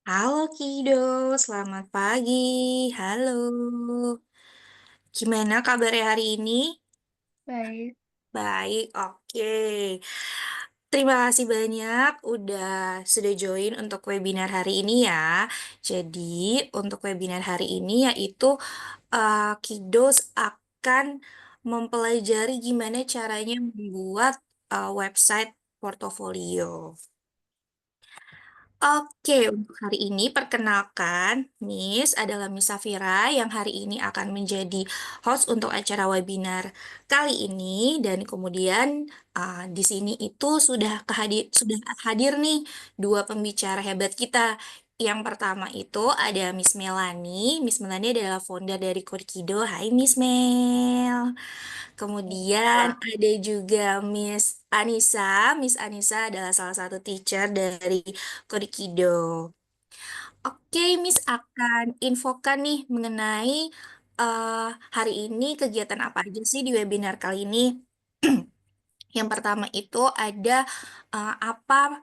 Halo Kido, selamat pagi. Halo. Gimana kabarnya hari ini? Baik, Baik, oke. Terima kasih banyak sudah join untuk webinar hari ini ya. Jadi, untuk webinar hari ini yaitu Kidos akan mempelajari gimana caranya membuat website portofolio. Oke, untuk hari ini perkenalkan, Miss adalah Miss Safira yang hari ini akan menjadi host untuk acara webinar kali ini dan kemudian di sini itu sudah hadir nih dua pembicara hebat kita. Yang pertama itu ada Miss Melani. Miss Melani adalah founder dari Kodekido. Hai Miss Mel. Kemudian ada juga Miss Anissa. Miss Anissa adalah salah satu teacher dari Kodekido. Oke, Miss akan infokan nih mengenai hari ini kegiatan apa aja sih di webinar kali ini. Yang pertama itu ada apa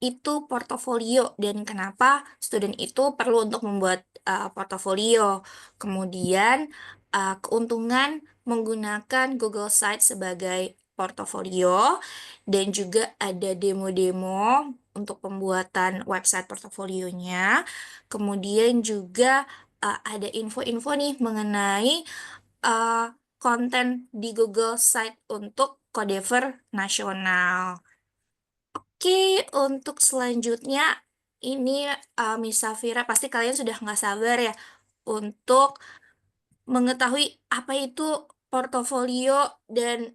itu portofolio dan kenapa student itu perlu untuk membuat portofolio. Kemudian keuntungan menggunakan Google Sites sebagai portofolio dan juga ada demo-demo untuk pembuatan website portofolionya. Kemudian juga ada info-info nih mengenai uh, konten di Google Site untuk Codever nasional. Oke, untuk selanjutnya ini Miss Safira pasti kalian sudah nggak sabar ya untuk mengetahui apa itu portofolio dan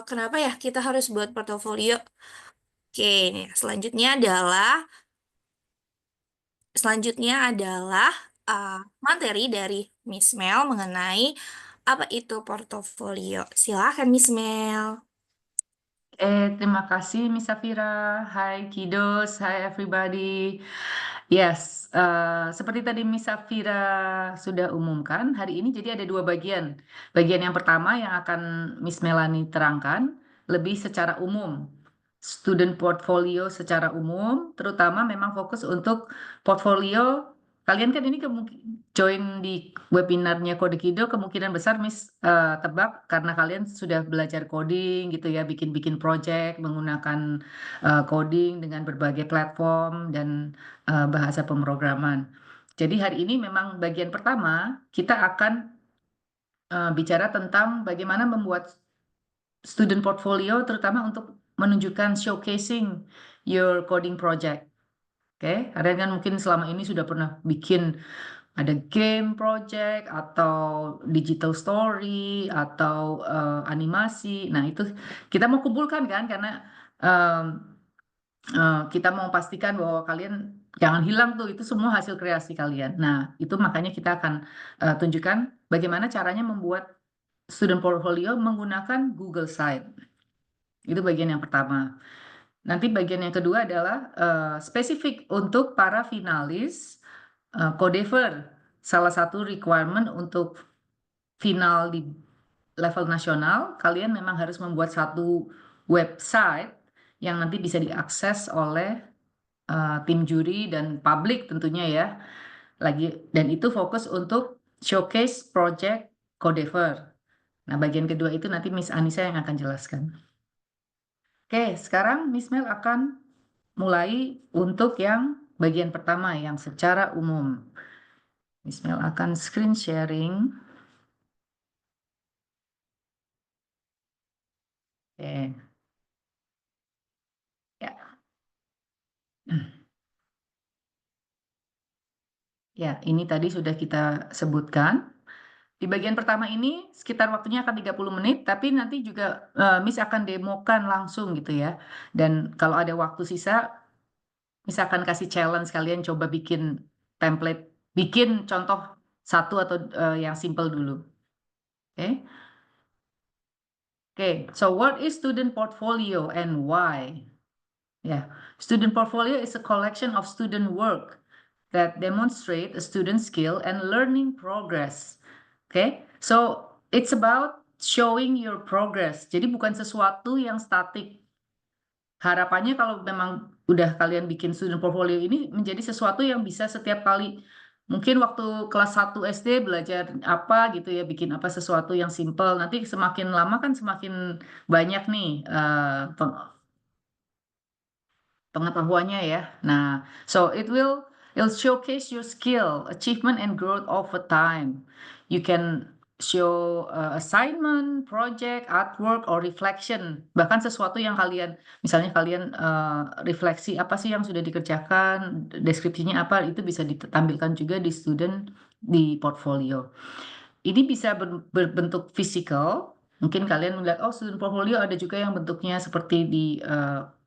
kenapa ya kita harus buat portofolio. Oke, nih, selanjutnya adalah uh, materi dari Miss Mel mengenai apa itu portofolio. Silakan Miss Mel. Terima kasih Miss Safira. Hai Kidos, hai everybody. Yes, seperti tadi Miss Safira sudah umumkan, hari ini jadi ada dua bagian. Bagian yang pertama yang akan Miss Melani terangkan, lebih secara umum. Student portfolio secara umum, terutama memang fokus untuk portfolio. Kalian kan ini join di webinarnya Kode Kido, kemungkinan besar Miss tebak karena kalian sudah belajar coding gitu ya, bikin-bikin project menggunakan coding dengan berbagai platform dan bahasa pemrograman. Jadi hari ini memang bagian pertama kita akan bicara tentang bagaimana membuat student portfolio terutama untuk menunjukkan showcasing your coding project. Oke, kalian kan mungkin selama ini sudah pernah bikin ada game project atau digital story atau animasi. Nah, itu kita mau kumpulkan kan karena kita mau pastikan bahwa kalian jangan hilang tuh, itu semua hasil kreasi kalian. Nah, itu makanya kita akan tunjukkan bagaimana caranya membuat student portfolio menggunakan Google Site. Itu bagian yang pertama. Nanti bagian yang kedua adalah spesifik untuk para finalis Codever. Salah satu requirement untuk final di level nasional, kalian memang harus membuat satu website yang nanti bisa diakses oleh tim juri dan publik tentunya ya. Dan itu fokus untuk showcase project Codever. Nah, bagian kedua itu nanti Miss Anissa yang akan jelaskan. Oke, sekarang Miss Mel akan mulai untuk yang bagian pertama yang secara umum. Miss Mel akan screen sharing. Oke. Ya. Ya, ini tadi sudah kita sebutkan. Di bagian pertama ini sekitar waktunya akan 30 menit, tapi nanti juga Miss akan demokan langsung gitu ya. Dan kalau ada waktu sisa, Miss akan kasih challenge kalian coba bikin template, bikin contoh satu atau yang simple dulu. Oke. Okay, so what is student portfolio and why? Yeah, student portfolio is a collection of student work that demonstrate a student skill and learning progress. Okay, so it's about showing your progress. Jadi bukan sesuatu yang statik. Harapannya kalau memang udah kalian bikin student portfolio ini menjadi sesuatu yang bisa setiap kali, mungkin waktu kelas 1 SD belajar apa gitu ya, bikin apa sesuatu yang simple. Nanti semakin lama kan semakin banyak nih pengetahuannya ya. Nah, so it'll showcase your skill, achievement, and growth over time. You can show assignment, project, artwork, or reflection. Bahkan sesuatu yang kalian, misalnya kalian refleksi apa sih yang sudah dikerjakan, deskripsinya apa, itu bisa ditampilkan juga di student di portfolio. Ini bisa berbentuk fisikal. Mungkin kalian melihat, oh student portfolio ada juga yang bentuknya seperti di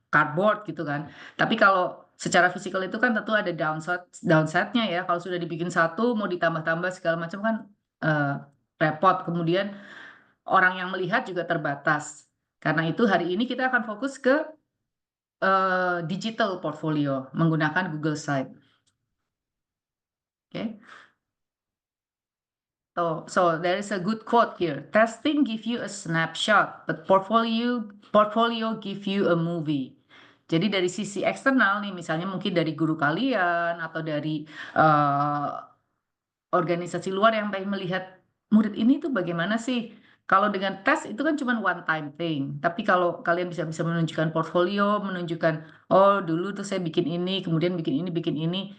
cardboard gitu kan. Tapi kalau secara fisikal itu kan tentu ada downside-nya ya. Kalau sudah dibikin satu, mau ditambah-tambah segala macam kan eh, repot. Kemudian orang yang melihat juga terbatas. Karena itu hari ini kita akan fokus ke digital portfolio menggunakan Google Site. Oke. So there is a good quote here. Testing give you a snapshot, but portfolio give you a movie. Jadi dari sisi eksternal nih, misalnya mungkin dari guru kalian atau dari eh, organisasi luar yang pengen melihat murid ini tuh bagaimana sih. Kalau dengan tes itu kan cuma one time thing. Tapi kalau kalian bisa bisa menunjukkan portfolio, menunjukkan oh dulu tuh saya bikin ini, kemudian bikin ini,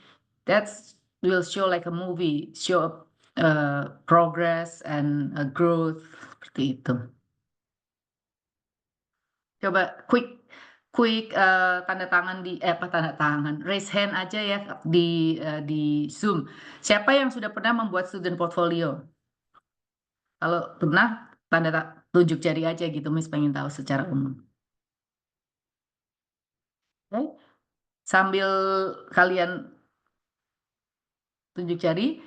that's will show like a movie, show progress and growth seperti itu. Coba quick quick tanda tangan apa tanda tangan, raise hand aja ya di Zoom. Siapa yang sudah pernah membuat student portfolio? Kalau pernah, tunjuk jari aja gitu, Miss pengen tahu secara umum. Oke. Sambil kalian tunjuk jari,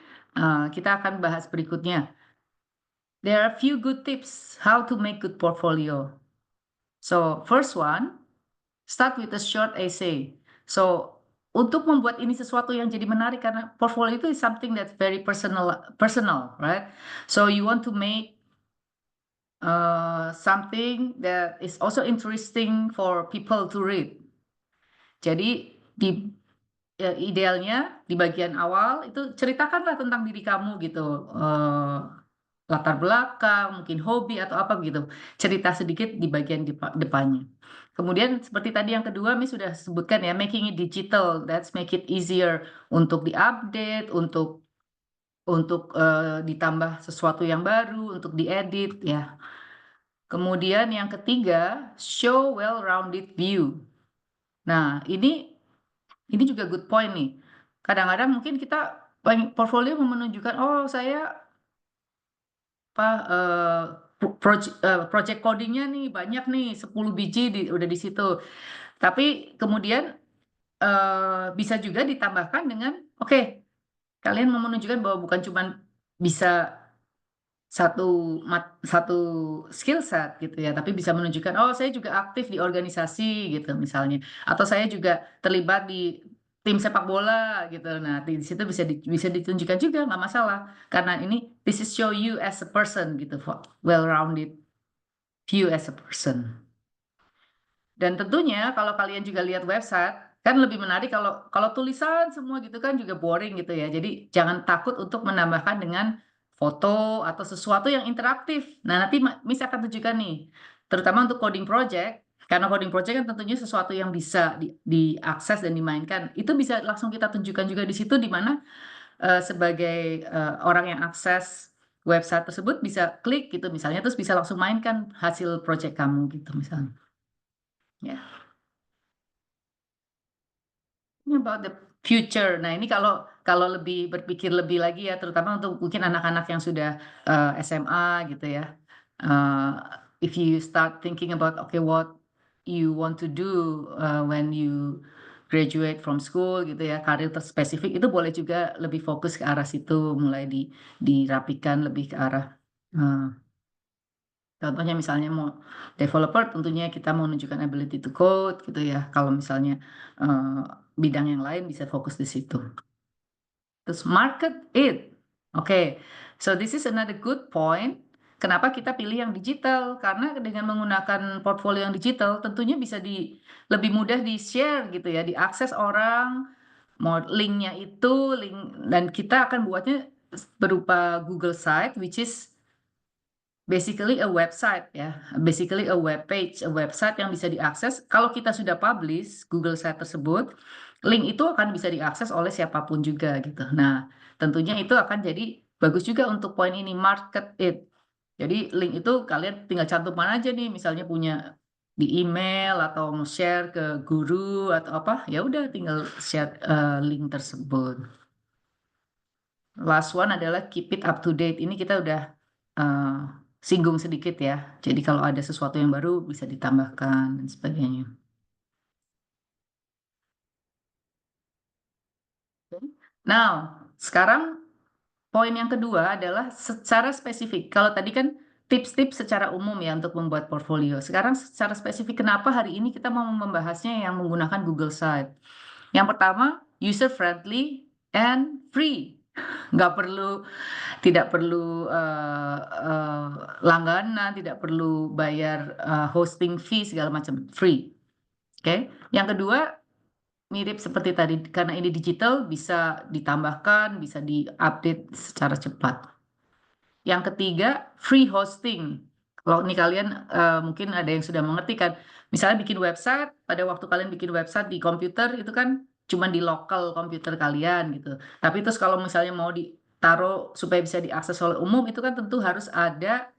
kita akan bahas berikutnya. There are a few good tips how to make good portfolio. So, first one, start with a short essay. So, untuk membuat ini sesuatu yang jadi menarik karena portfolio itu is something that's very personal, right? So, you want to make something that is also interesting for people to read. Jadi idealnya di bagian awal itu ceritakanlah tentang diri kamu gitu, latar belakang, mungkin hobi atau apa gitu. Cerita sedikit di bagian depannya. Kemudian seperti tadi yang kedua, Miss sudah sebutkan ya, making it digital, that's make it easier untuk diupdate, untuk ditambah sesuatu yang baru, untuk diedit ya. Kemudian yang ketiga, show well-rounded view. Nah, ini juga good point nih. Kadang-kadang mungkin kita portfolio menunjukkan, oh saya apa project codingnya nih banyak nih 10 biji udah di situ. Tapi kemudian bisa juga ditambahkan dengan, oke, kalian mau menunjukkan bahwa bukan cuma bisa satu skill set gitu ya, tapi bisa menunjukkan oh saya juga aktif di organisasi gitu misalnya, atau saya juga terlibat di tim sepak bola gitu. Nah di situ bisa ditunjukkan juga nggak masalah karena ini this is show you as a person gitu, well-rounded view as a person. Dan tentunya kalau kalian juga lihat website, kan lebih menarik kalau kalau tulisan semua gitu kan juga boring gitu ya. Jadi jangan takut untuk menambahkan dengan foto atau sesuatu yang interaktif. Nah, nanti Miss akan tunjukkan nih, terutama untuk coding project, karena coding project kan tentunya sesuatu yang bisa diakses dan dimainkan. Itu bisa langsung kita tunjukkan juga di situ di mana sebagai orang yang akses website tersebut bisa klik gitu misalnya, terus bisa langsung mainkan hasil project kamu gitu misalnya. Ya. About the future. Nah, ini kalau lebih berpikir lebih lagi ya, terutama untuk mungkin anak-anak yang sudah SMA gitu ya. If you start thinking about okay what you want to do when you graduate from school gitu ya, karir terspesifik itu boleh juga lebih fokus ke arah situ, mulai dirapikan lebih ke arah contohnya misalnya mau developer, tentunya kita mau menunjukkan ability to code gitu ya. Kalau misalnya bidang yang lain bisa fokus di situ. Terus market it. Okay, so this is another good point. kenapa kita pilih yang digital? Karena dengan menggunakan portfolio yang digital, tentunya bisa lebih mudah di-share gitu ya, diakses orang, mau linknya itu, dan kita akan buatnya berupa Google Site, which is basically a website ya, basically a web page, a website yang bisa diakses. Kalau kita sudah publish Google Site tersebut, link itu akan bisa diakses oleh siapapun juga gitu. Nah, tentunya itu akan jadi bagus juga untuk poin ini, market it. Jadi link itu kalian tinggal cantumkan aja nih, misalnya punya di email atau mau share ke guru atau apa, ya udah tinggal share link tersebut. Last one adalah keep it up to date. Ini kita udah uh, singgung sedikit ya. Jadi kalau ada sesuatu yang baru bisa ditambahkan dan sebagainya. Now, sekarang poin yang kedua adalah secara spesifik. Kalau tadi kan tips-tips secara umum ya untuk membuat portfolio. Sekarang secara spesifik kenapa hari ini kita mau membahasnya yang menggunakan Google Site. Yang pertama, user friendly and free. Nggak perlu Tidak perlu langganan, tidak perlu bayar hosting fee segala macam, free. Oke. Yang kedua, mirip seperti tadi, karena ini digital bisa ditambahkan, bisa diupdate secara cepat. Yang ketiga, free hosting. Kalau ini kalian mungkin ada yang sudah mengerti kan, misalnya bikin website, pada waktu kalian bikin website di komputer itu kan cuma di lokal komputer kalian gitu. Tapi terus kalau misalnya mau ditaruh supaya bisa diakses oleh umum itu kan tentu harus ada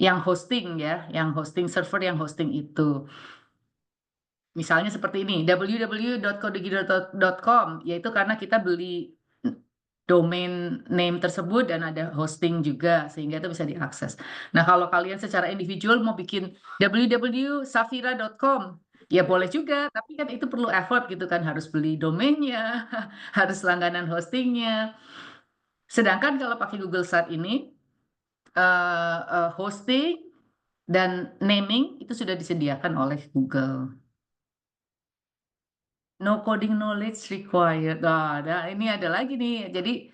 yang hosting ya, yang hosting server yang hosting itu. Misalnya seperti ini, www.kodegiro.com, yaitu karena kita beli domain name tersebut dan ada hosting juga, sehingga itu bisa diakses. Nah, kalau kalian secara individual mau bikin www.safira.com, ya boleh juga, tapi kan itu perlu effort gitu kan, harus beli domainnya, harus langganan hostingnya. Sedangkan kalau pakai Google Site ini, hosting dan naming itu sudah disediakan oleh Google. No coding knowledge required. Nah, ini ada lagi nih. Jadi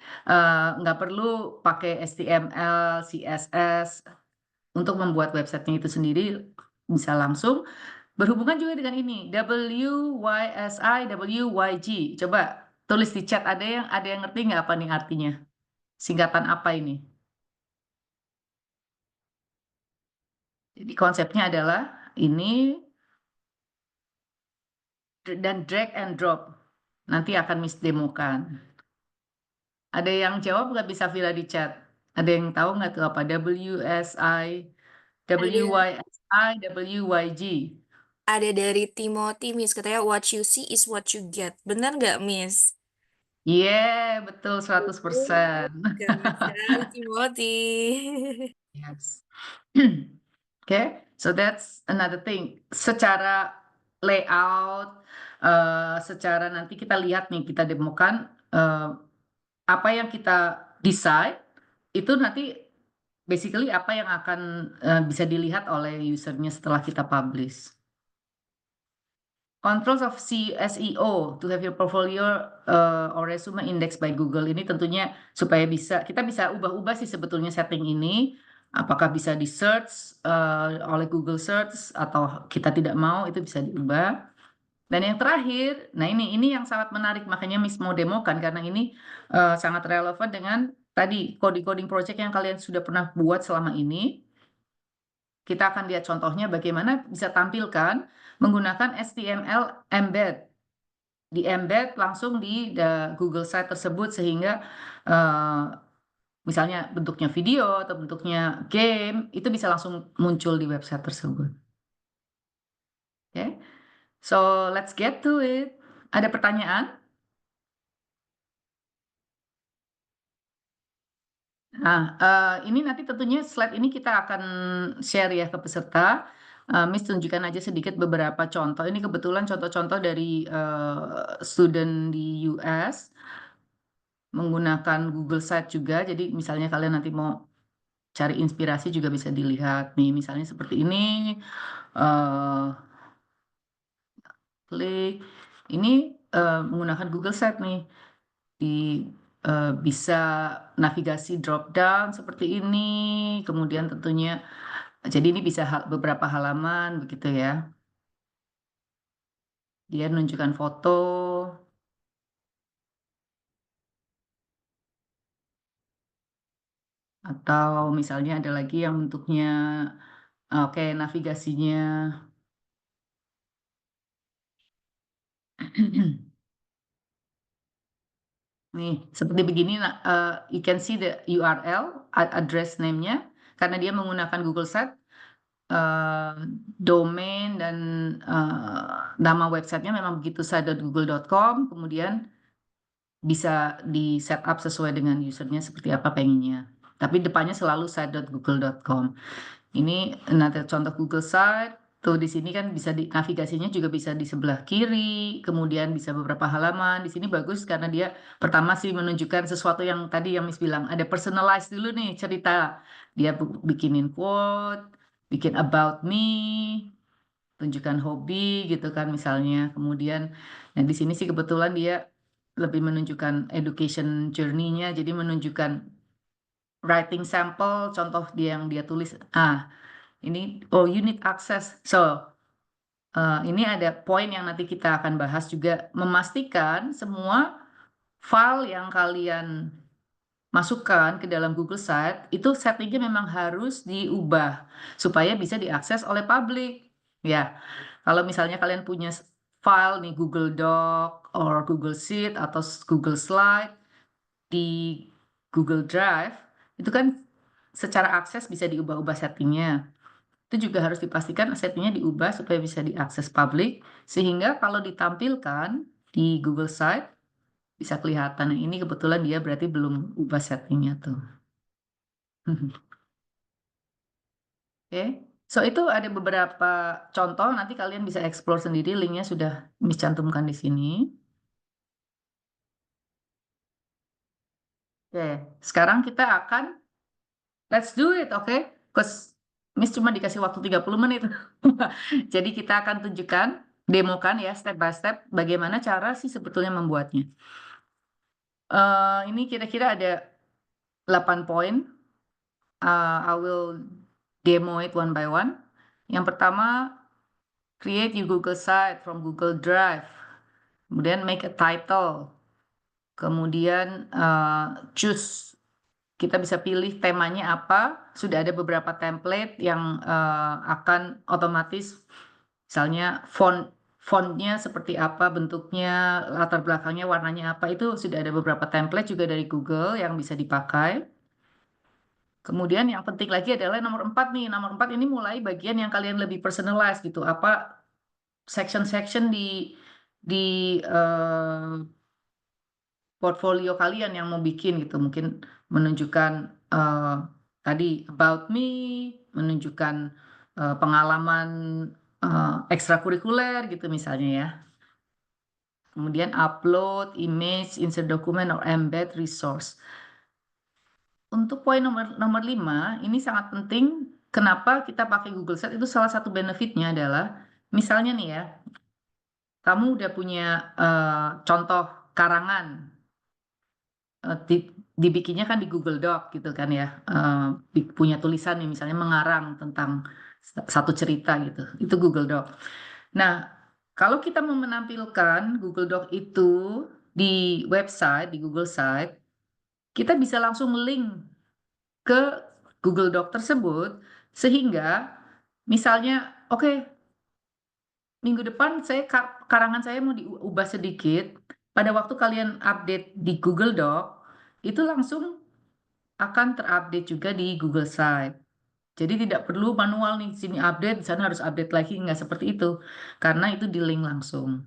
nggak perlu pakai HTML, CSS untuk membuat websitenya itu sendiri. Bisa langsung. Berhubungan juga dengan ini. WYSI, WYG. Coba tulis di chat. Ada yang ngerti nggak apa nih artinya? Singkatan apa ini? Jadi konsepnya adalah ini dan drag and drop. Nanti akan Miss demokan. Ada yang jawab nggak bisa Vira di chat? Ada yang tahu nggak tuh apa? WSI, Ada WYSI, WYG. ada dari Timothy, Miss. Katanya, what you see is what you get. Benar nggak, Miss? Yeah, betul Oh, 100%. gawat sekali, Timothy. Yes. Okay, so that's another thing. Secara layout, secara nanti kita lihat nih, kita demokan apa yang kita decide itu nanti basically apa yang akan bisa dilihat oleh usernya setelah kita publish. Controls of SEO to have your portfolio or resume indexed by Google ini tentunya supaya kita bisa ubah-ubah sih sebetulnya setting ini. Apakah bisa di search oleh Google Search atau kita tidak mau itu bisa diubah. Dan yang terakhir, nah ini yang sangat menarik makanya Miss mau demokan karena ini sangat relevan dengan tadi coding project yang kalian sudah pernah buat selama ini. Kita akan lihat contohnya bagaimana bisa tampilkan menggunakan HTML embed. Di embed langsung di Google Site tersebut sehingga misalnya bentuknya video atau bentuknya game itu bisa langsung muncul di website tersebut. Oke, so let's get to it. Ada pertanyaan? Nah, ini nanti tentunya slide ini kita akan share ya ke peserta. Miss tunjukkan aja sedikit beberapa contoh. Ini kebetulan contoh-contoh dari student di US menggunakan Google Site juga. Jadi misalnya kalian nanti mau cari inspirasi juga bisa dilihat nih. Misalnya seperti ini. eh Klik. Ini menggunakan Google Site nih. Di bisa navigasi drop down seperti ini, kemudian tentunya, jadi ini bisa beberapa halaman begitu ya. Dia menunjukkan foto, atau misalnya ada lagi yang bentuknya, oke, navigasinya. Nih, seperti begini, you can see the URL, address name-nya, karena dia menggunakan Google Site, domain dan nama websitenya memang begitu, site.google.com, kemudian bisa di setup sesuai dengan usernya seperti apa pengennya. Tapi depannya selalu site.google.com. Ini nanti contoh Google Site. Tuh di sini kan bisa navigasinya juga bisa di sebelah kiri, kemudian bisa beberapa halaman. Di sini bagus karena dia pertama sih menunjukkan sesuatu yang tadi yang Miss bilang, ada personalize dulu nih cerita. Dia bikinin quote, bikin about me, tunjukkan hobi gitu kan misalnya. Kemudian, nah di sini sih kebetulan dia lebih menunjukkan education journey-nya, jadi menunjukkan writing sample, contoh dia yang dia tulis. Ini unit access. So, ini ada poin yang nanti kita akan bahas juga, memastikan semua file yang kalian masukkan ke dalam Google Site itu settingnya memang harus diubah supaya bisa diakses oleh publik. Ya, kalau misalnya kalian punya file nih Google Doc or Google Sheet atau Google Slide di Google Drive, itu kan secara akses bisa diubah-ubah settingnya. Itu juga harus dipastikan settingnya diubah supaya bisa diakses publik, sehingga kalau ditampilkan di Google Site bisa kelihatan. Nah, ini kebetulan dia berarti belum ubah settingnya tuh. Oke, so itu ada beberapa contoh, nanti kalian bisa explore sendiri, linknya sudah dicantumkan di sini. Oke, sekarang kita akan let's do it, oke? Because Miss cuma dikasih waktu 30 menit. Jadi kita akan tunjukkan, demokan ya step by step bagaimana cara sih sebetulnya membuatnya. Ini kira-kira ada 8 poin. I will demo it one by one. Yang pertama, create your Google Site from Google Drive. Kemudian make a title. Kemudian choose, kita bisa pilih temanya apa. Sudah ada beberapa template yang akan otomatis, misalnya fontnya seperti apa, bentuknya, latar belakangnya, warnanya apa, itu sudah ada beberapa template juga dari Google yang bisa dipakai. Kemudian yang penting lagi adalah nomor 4 nih. Nomor 4 ini mulai bagian yang kalian lebih personalize gitu. Apa section-section di portfolio kalian yang mau bikin gitu. Mungkin menunjukkan tadi about me, menunjukkan pengalaman ekstrakurikuler gitu misalnya ya. Kemudian upload image, insert document, or embed resource. Untuk poin nomor 5, ini sangat penting. Kenapa kita pakai Google Site? Itu salah satu benefitnya adalah, misalnya nih ya, kamu udah punya contoh karangan, dibikinnya kan di Google Doc gitu kan ya, punya tulisan nih misalnya mengarang tentang satu cerita gitu, itu Google Doc. Nah, kalau kita mau menampilkan Google Doc itu di website, di Google Site, kita bisa langsung link ke Google Doc tersebut, sehingga misalnya, oke, minggu depan karangan saya mau diubah sedikit, pada waktu kalian update di Google Doc, itu langsung akan terupdate juga di Google Site. Jadi tidak perlu manual nih, sini update, di sana harus update lagi, nggak seperti itu. Karena itu di link langsung.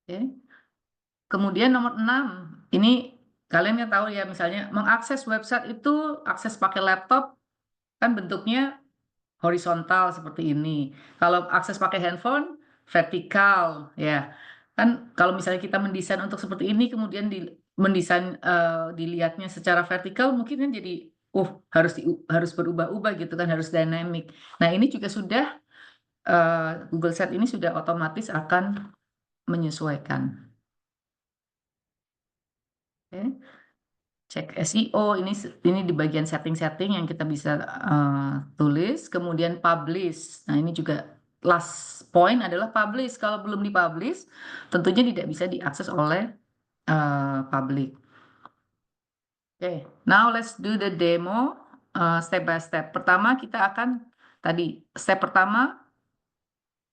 Oke. Kemudian nomor 6, ini kalian kan tahu ya, misalnya mengakses website itu, akses pakai laptop, kan bentuknya horizontal seperti ini. Kalau akses pakai handphone, vertikal, ya. Kan kalau misalnya kita mendesain untuk seperti ini, kemudian mendesain dilihatnya secara vertikal, mungkin kan jadi, harus berubah-ubah gitu kan, harus dynamic. Nah ini juga sudah, Google Site ini sudah otomatis akan menyesuaikan. Oke. Cek SEO, ini di bagian setting-setting yang kita bisa tulis, kemudian publish. Nah, ini juga last point adalah publish. Kalau belum dipublish, tentunya tidak bisa diakses oleh publik. Oke, now let's do the demo step by step. Pertama kita akan step pertama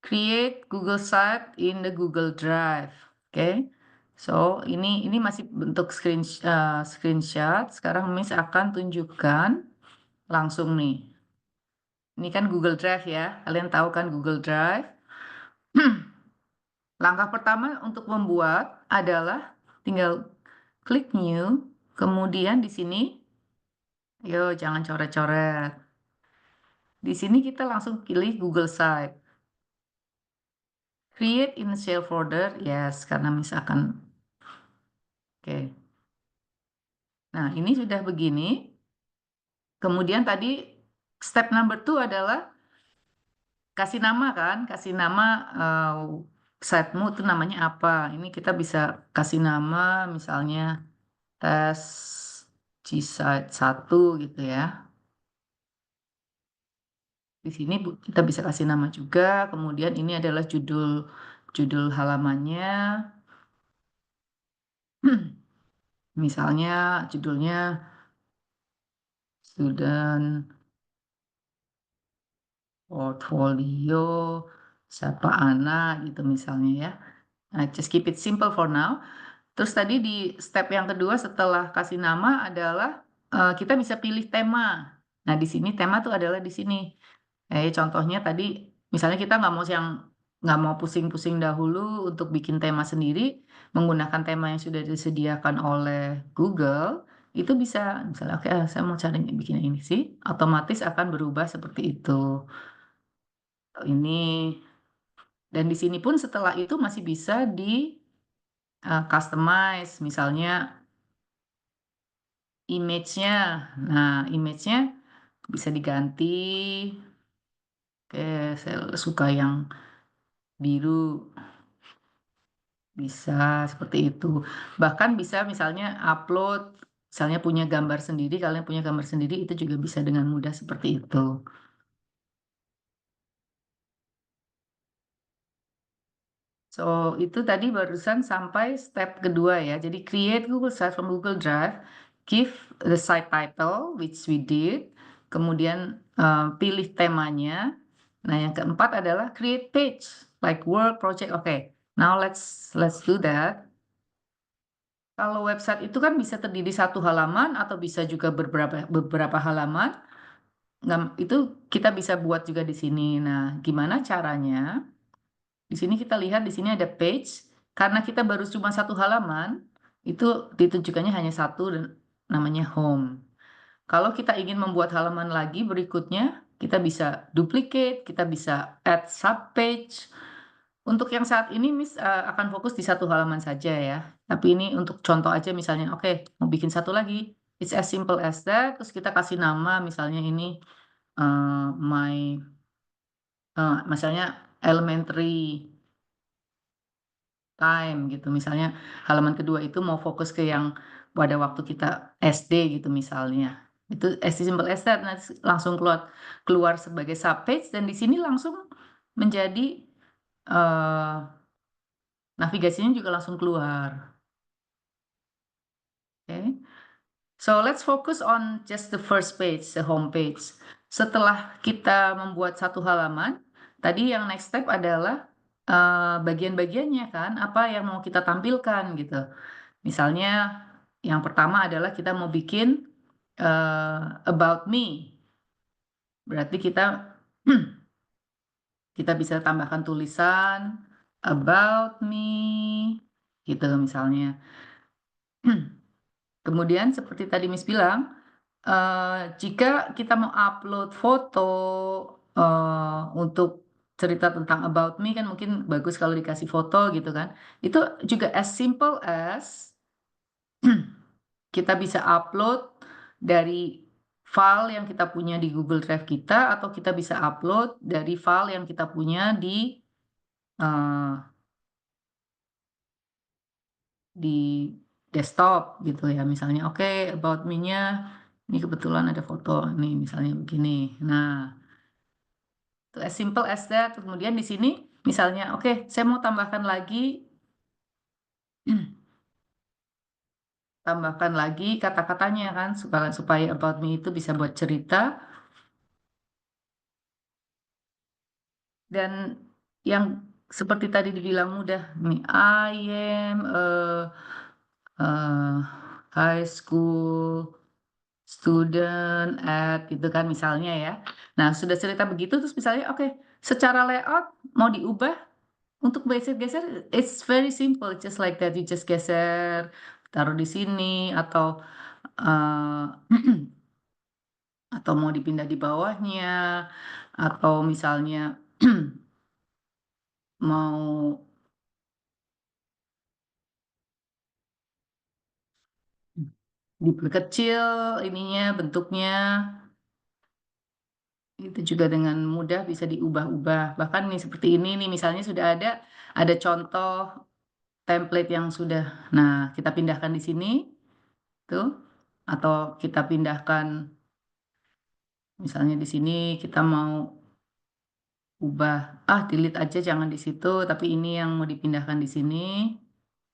create Google Site in the Google Drive. Oke. So, ini masih bentuk screenshot. Sekarang Miss akan tunjukkan langsung nih. Ini kan Google Drive ya. Kalian tahu kan Google Drive? Langkah pertama untuk membuat adalah tinggal klik New, kemudian di sini, yo jangan coret-coret. Di sini kita langsung pilih Google Site. Create in share folder, yes, karena misalkan, oke. Nah, ini sudah begini. Kemudian tadi step number 2 adalah kasih nama kan, kasih nama sitemu itu namanya apa. Ini kita bisa kasih nama misalnya tes G-Site 1 gitu ya. Di sini kita bisa kasih nama juga, kemudian ini adalah judul halamannya. Misalnya judulnya student portfolio siapa anak gitu misalnya ya. Nah, just keep it simple for now. Terus tadi di step yang kedua setelah kasih nama adalah kita bisa pilih tema. Nah, di sini tema tuh adalah di sini. Contohnya tadi misalnya kita nggak mau pusing-pusing dahulu untuk bikin tema sendiri, menggunakan tema yang sudah disediakan oleh Google, itu bisa misalnya oke, saya mau cari bikin ini sih, otomatis akan berubah seperti itu. Ini dan di sini pun setelah itu masih bisa di customize, misalnya image-nya. Nah, image-nya bisa diganti. Oke, saya suka yang biru. Bisa seperti itu. Bahkan bisa misalnya upload, misalnya punya gambar sendiri, kalian punya gambar sendiri, itu juga bisa dengan mudah seperti itu. So, itu tadi barusan sampai step kedua ya. Jadi create Google Site from Google Drive, give the site title, which we did, kemudian pilih temanya. Nah, yang keempat adalah create page, like work, project. Oke, now let's do that. Kalau website itu kan bisa terdiri satu halaman atau bisa juga beberapa halaman. Itu kita bisa buat juga di sini. Nah, gimana caranya? Di sini kita lihat di sini ada page. Karena kita baru cuma satu halaman, itu ditunjukkannya hanya satu dan namanya home. Kalau kita ingin membuat halaman lagi berikutnya, kita bisa duplicate, kita bisa add subpage. Untuk yang saat ini Miss akan fokus di satu halaman saja ya. Tapi ini untuk contoh aja misalnya, oke, mau bikin satu lagi. It's as simple as that. Terus kita kasih nama misalnya ini misalnya elementary time gitu. Misalnya halaman kedua itu mau fokus ke yang pada waktu kita SD gitu misalnya. Itu as simple as that. Nanti langsung keluar sebagai subpage dan di sini langsung menjadi navigasinya juga langsung keluar. Oke. So let's focus on just the first page, the home page. Setelah kita membuat satu halaman, tadi yang next step adalah bagian-bagiannya kan, apa yang mau kita tampilkan gitu. Misalnya yang pertama adalah kita mau bikin about me. Berarti kita bisa tambahkan tulisan about me gitu misalnya. Kemudian seperti tadi Miss bilang, jika kita mau upload foto untuk cerita tentang about me kan mungkin bagus kalau dikasih foto gitu kan. Itu juga as simple as kita bisa upload dari file yang kita punya di Google Drive kita atau kita bisa upload dari file yang kita punya di desktop gitu ya. Misalnya oke, about me-nya ini kebetulan ada foto nih misalnya begini. Nah, as simple as that. Kemudian di sini misalnya oke, saya mau tambahkan lagi kata-katanya kan supaya about me itu bisa buat cerita. Dan yang seperti tadi dibilang mudah nih, I am a high school student at gitu kan misalnya ya. Nah, sudah cerita begitu terus misalnya oke, secara layout mau diubah untuk geser-geser it's very simple just like that, you just geser, taruh di sini atau eh, atau mau dipindah di bawahnya atau misalnya mau diperkecil ininya bentuknya itu juga dengan mudah bisa diubah-ubah. Bahkan nih seperti ini nih misalnya sudah ada contoh template yang sudah. Nah, kita pindahkan di sini tuh atau kita pindahkan misalnya di sini kita mau ubah delete aja jangan di situ tapi ini yang mau dipindahkan di sini.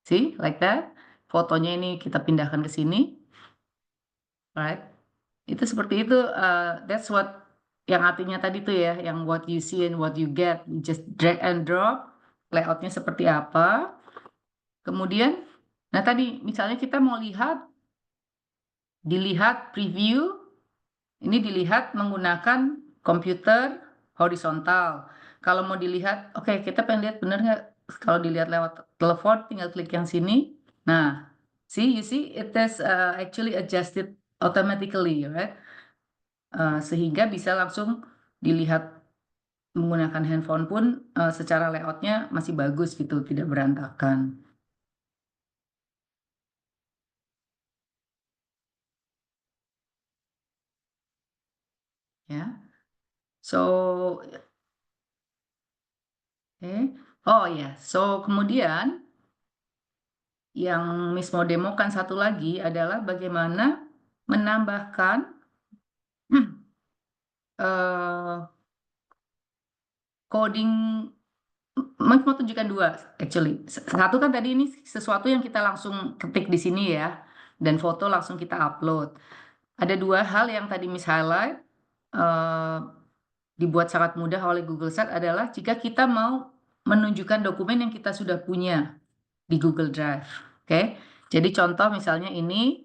See, like that. Fotonya ini kita pindahkan ke sini. Right? Itu seperti itu, that's what yang artinya tadi tuh ya, yang what you see and what you get. You just drag and drop, layoutnya seperti apa. Kemudian, nah tadi misalnya kita mau dilihat preview, ini dilihat menggunakan komputer horizontal. Kalau mau dilihat, oke kita pengen lihat bener nggak? Kalau dilihat lewat telepon, tinggal klik yang sini. Nah, you see, it is actually adjusted automatically, right? Sehingga bisa langsung dilihat menggunakan handphone pun secara layoutnya masih bagus gitu, tidak berantakan. Ya, so, oh ya, so kemudian yang Miss mau demokan satu lagi adalah bagaimana menambahkan coding. Mau tunjukkan dua, actually. Satu kan tadi ini sesuatu yang kita langsung ketik di sini ya, dan foto langsung kita upload. Ada dua hal yang tadi Miss highlight, eh, dibuat sangat mudah oleh Google Sheets adalah jika kita mau menunjukkan dokumen yang kita sudah punya di Google Drive. Oke, jadi contoh misalnya ini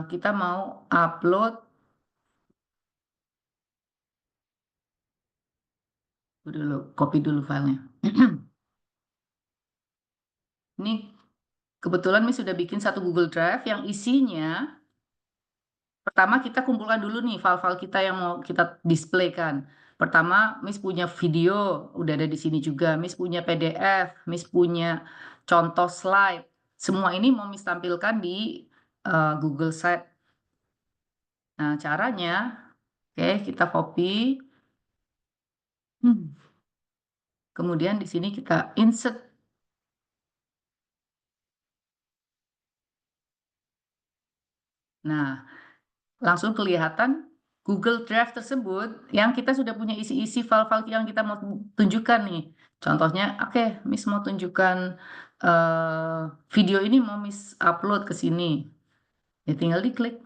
kita mau upload dulu, copy dulu filenya. Ini kebetulan Miss sudah bikin satu Google Drive yang isinya pertama kita kumpulkan dulu nih file-file kita yang mau kita displaykan. Pertama, Miss punya video, udah ada di sini juga. Miss punya PDF, Miss punya contoh slide. Semua ini mau Miss tampilkan di Google Sheet. Nah, caranya, oke, kita copy. Kemudian di sini kita insert. Nah, langsung kelihatan Google Drive tersebut yang kita sudah punya isi-isi file-file yang kita mau tunjukkan nih. Contohnya, oke, Miss mau tunjukkan video ini mau Miss upload ke sini. Ya tinggal diklik,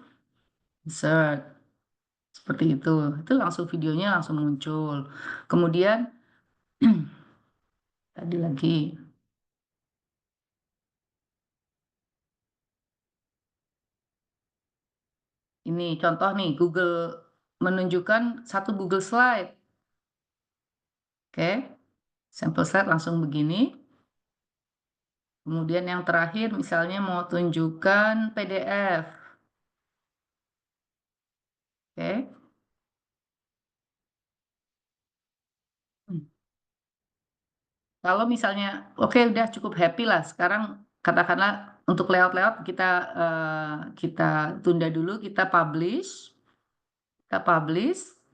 insert. Seperti itu. Itu langsung videonya langsung muncul. Kemudian, tadi lagi. Ini contoh nih, Google menunjukkan satu Google Slide. Oke, sampel slide langsung begini. Kemudian yang terakhir misalnya mau tunjukkan PDF. Oke. Kalau misalnya oke udah cukup happy lah sekarang katakanlah untuk layout-layout kita tunda dulu kita publish.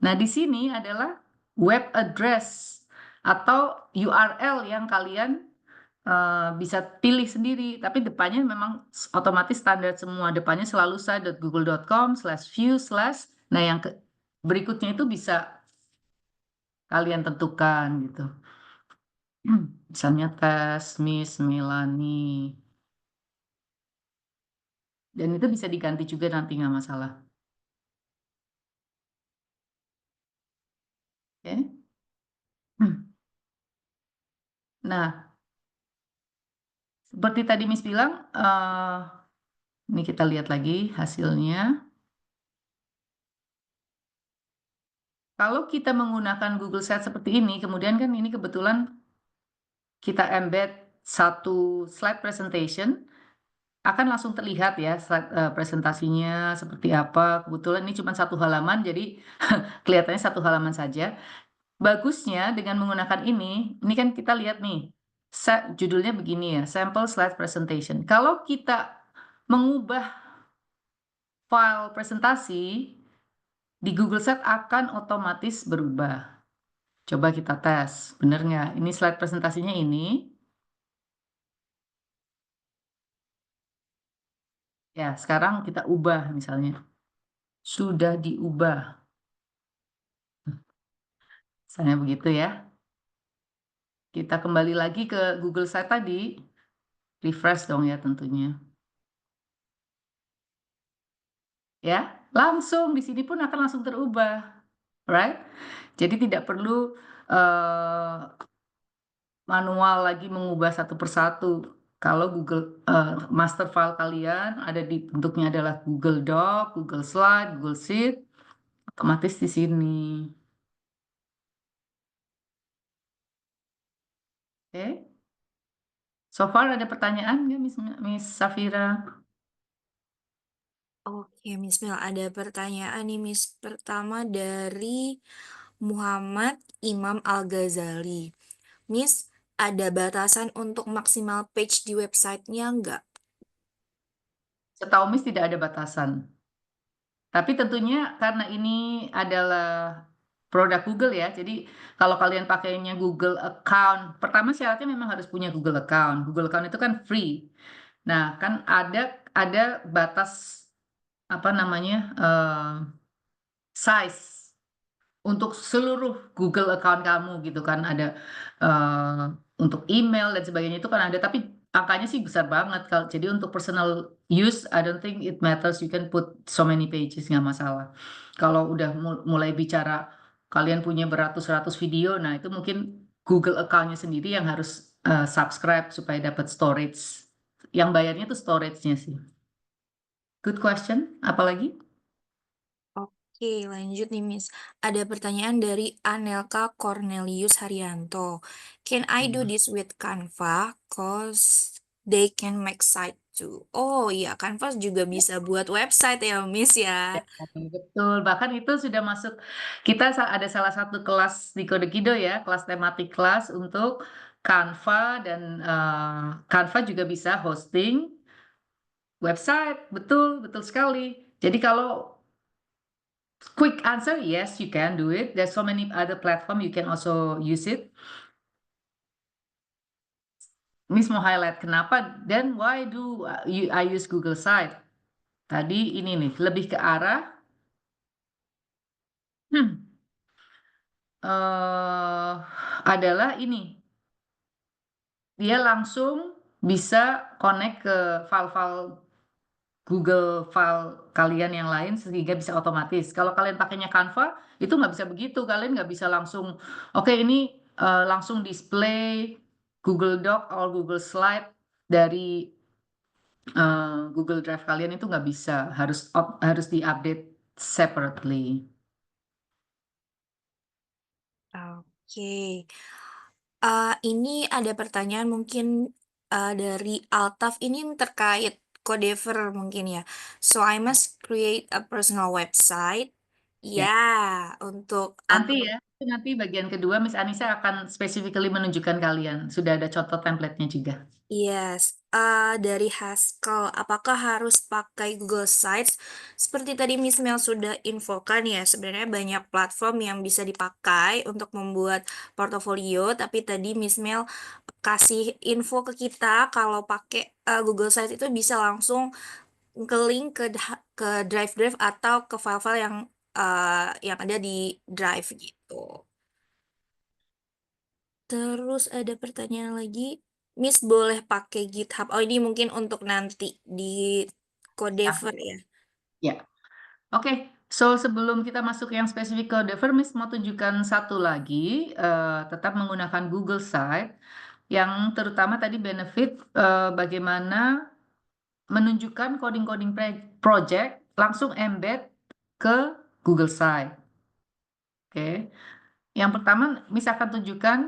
Nah, di sini adalah web address atau URL yang kalian bisa pilih sendiri, tapi depannya memang otomatis standar semua. Depannya selalu sa.google.com/view/. Nah, yang berikutnya itu bisa kalian tentukan gitu. Misalnya tes Miss Melanie. Dan itu bisa diganti juga nanti nggak masalah. Oke. Nah, seperti tadi Miss bilang, ini kita lihat lagi hasilnya. Kalau kita menggunakan Google Sheet seperti ini, kemudian kan ini kebetulan kita embed satu slide presentation, akan langsung terlihat ya slide presentasinya seperti apa. Kebetulan ini cuma satu halaman, jadi kelihatannya satu halaman saja. Bagusnya dengan menggunakan ini kan kita lihat nih, judulnya begini ya, sample slide presentation. Kalau kita mengubah file presentasi, di Google Sheet akan otomatis berubah. Coba kita tes, bener nggak? Ini slide presentasinya ini. Ya, sekarang kita ubah misalnya. Sudah diubah. Misalnya begitu ya. Kita kembali lagi ke Google Sheet tadi. Refresh dong ya tentunya. Ya, langsung di sini pun akan langsung terubah. Right? Jadi tidak perlu manual lagi mengubah satu persatu. Kalau Google master file kalian ada di bentuknya adalah Google Doc, Google Slide, Google Sheet, otomatis di sini. Oke. So far ada pertanyaan nggak, Miss Safira? Oke, Miss Mel, ada pertanyaan nih, Miss. Pertama dari Muhammad Imam Al-Ghazali. Miss, ada batasan untuk maksimal page di websitenya nggak? Setahu Miss tidak ada batasan. Tapi tentunya karena ini adalah produk Google ya, jadi kalau kalian pakainya Google account, pertama syaratnya memang harus punya Google account. Google account itu kan free. Nah, kan ada batas apa namanya size untuk seluruh Google account kamu gitu kan ada eh, untuk email dan sebagainya itu kan ada tapi angkanya sih besar banget kalau jadi untuk personal use I don't think it matters you can put so many pages nggak masalah kalau udah mulai bicara kalian punya beratus-ratus video nah itu mungkin Google accountnya sendiri yang harus subscribe supaya dapat storage yang bayarnya tuh storage-nya sih good question apalagi. Oke, lanjut nih, Miss. Ada pertanyaan dari Anelka Cornelius Haryanto. Can I do this with Canva? Cause they can make site too. Oh iya, Canva juga bisa buat website ya, Miss Ya, ya. betul. Bahkan itu sudah masuk, kita ada salah satu kelas di Kode Kido ya, kelas tematik kelas untuk Canva dan Canva juga bisa hosting website. Betul, betul sekali. Jadi kalau quick answer, yes, you can do it. There's so many other platform you can also use it. Miss mau highlight kenapa dan why do I use Google Site? Tadi ini nih, lebih ke arah adalah ini dia langsung bisa connect ke file-file Google File kalian yang lain sehingga bisa otomatis. Kalau kalian pakainya Canva, itu nggak bisa begitu. Kalian nggak bisa langsung, oke ini langsung display Google Doc atau Google Slide dari Google Drive kalian itu nggak bisa. Harus diupdate separately. Oke. Ini ada pertanyaan mungkin dari Altaf ini terkait Codever mungkin ya. So I must create a personal website Ya, Ya, untuk nanti ya, nanti bagian kedua Miss Anissa akan specifically menunjukkan kalian. Sudah ada contoh template-nya juga. yes, dari Haskell, apakah harus pakai Google Sites? Seperti tadi Miss Mel sudah infokan ya, sebenarnya banyak platform yang bisa dipakai untuk membuat portofolio, tapi tadi Miss Mel kasih info ke kita kalau pakai Google Sites itu bisa langsung ke link ke drive-drive atau ke file-file yang ada di Drive gitu. Terus ada pertanyaan lagi, Miss boleh pakai GitHub? Oh ini mungkin untuk nanti di Ya, Codever ya. ya. Oke, so sebelum kita masuk yang spesifik ke Dever, Miss mau tunjukkan satu lagi, tetap menggunakan Google Site, yang terutama tadi benefit bagaimana menunjukkan coding-coding project langsung embed ke Google Site. Oke, yang pertama Miss akan tunjukkan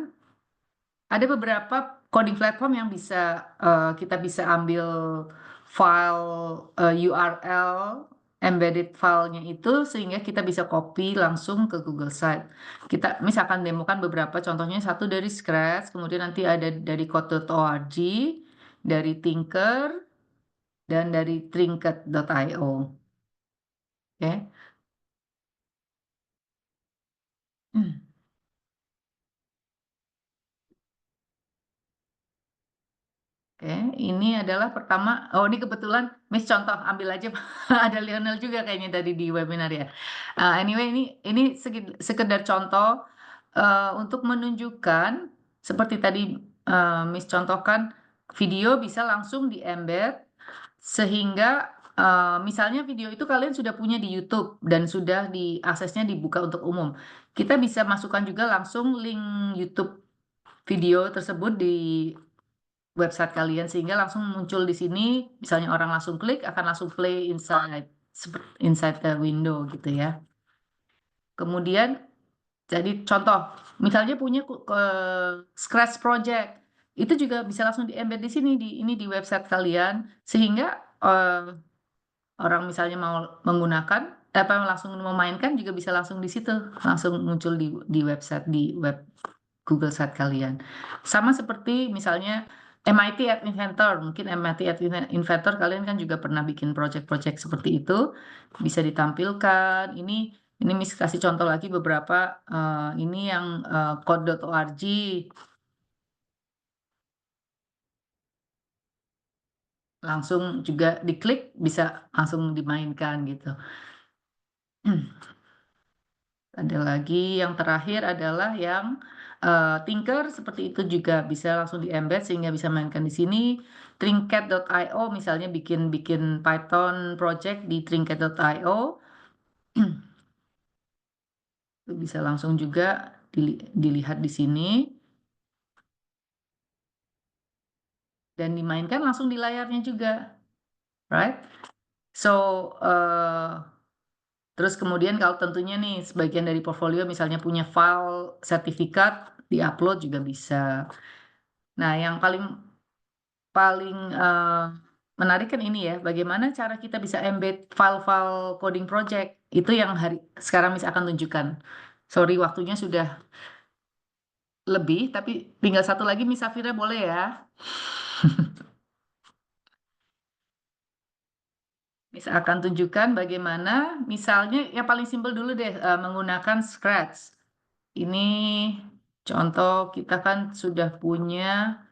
ada beberapa coding platform yang kita bisa ambil file URL embedded filenya itu sehingga kita bisa copy langsung ke Google Site. Kita misalkan demokan beberapa contohnya satu dari Scratch, kemudian nanti ada dari code.org, dari Tinker, dan dari Trinket.io. Oke. Hmm. Oke, ini adalah pertama. Oh, ini kebetulan Miss contoh ambil aja. Ada Lionel juga kayaknya tadi di webinar ya. Anyway, ini sekedar contoh untuk menunjukkan seperti tadi Miss contohkan video bisa langsung di embed sehingga misalnya video itu kalian sudah punya di YouTube dan sudah diaksesnya dibuka untuk umum. Kita bisa masukkan juga langsung link YouTube video tersebut di website kalian sehingga langsung muncul di sini, misalnya orang langsung klik akan langsung play inside the window gitu ya. Kemudian jadi contoh, misalnya punya Scratch project, itu juga bisa langsung di-embed di sini di website kalian sehingga orang misalnya mau menggunakan apa langsung memainkan juga bisa langsung di situ, langsung muncul di website di web Google Site kalian. Sama seperti misalnya MIT at Inventor, mungkin MIT at Inventor kalian kan juga pernah bikin project-project seperti itu, bisa ditampilkan. Ini Miss kasih contoh lagi beberapa, ini yang code.org, langsung juga diklik bisa langsung dimainkan gitu. Ada lagi yang terakhir adalah yang Tinker seperti itu juga bisa langsung di-embed sehingga bisa mainkan di sini. Trinket.io misalnya bikin bikin Python project di Trinket.io itu bisa langsung juga dilihat di sini dan dimainkan langsung di layarnya juga, right? So terus kemudian kalau tentunya nih sebagian dari portfolio misalnya punya file sertifikat diupload juga bisa. Nah, yang paling paling menarik kan ini ya, bagaimana cara kita bisa embed file-file coding project. Itu yang sekarang Miss akan tunjukkan. Sorry, waktunya sudah lebih, tapi tinggal satu lagi Miss Safira boleh ya? Miss akan tunjukkan bagaimana, misalnya yang paling simpel dulu deh, menggunakan Scratch. Ini contoh kita kan sudah punya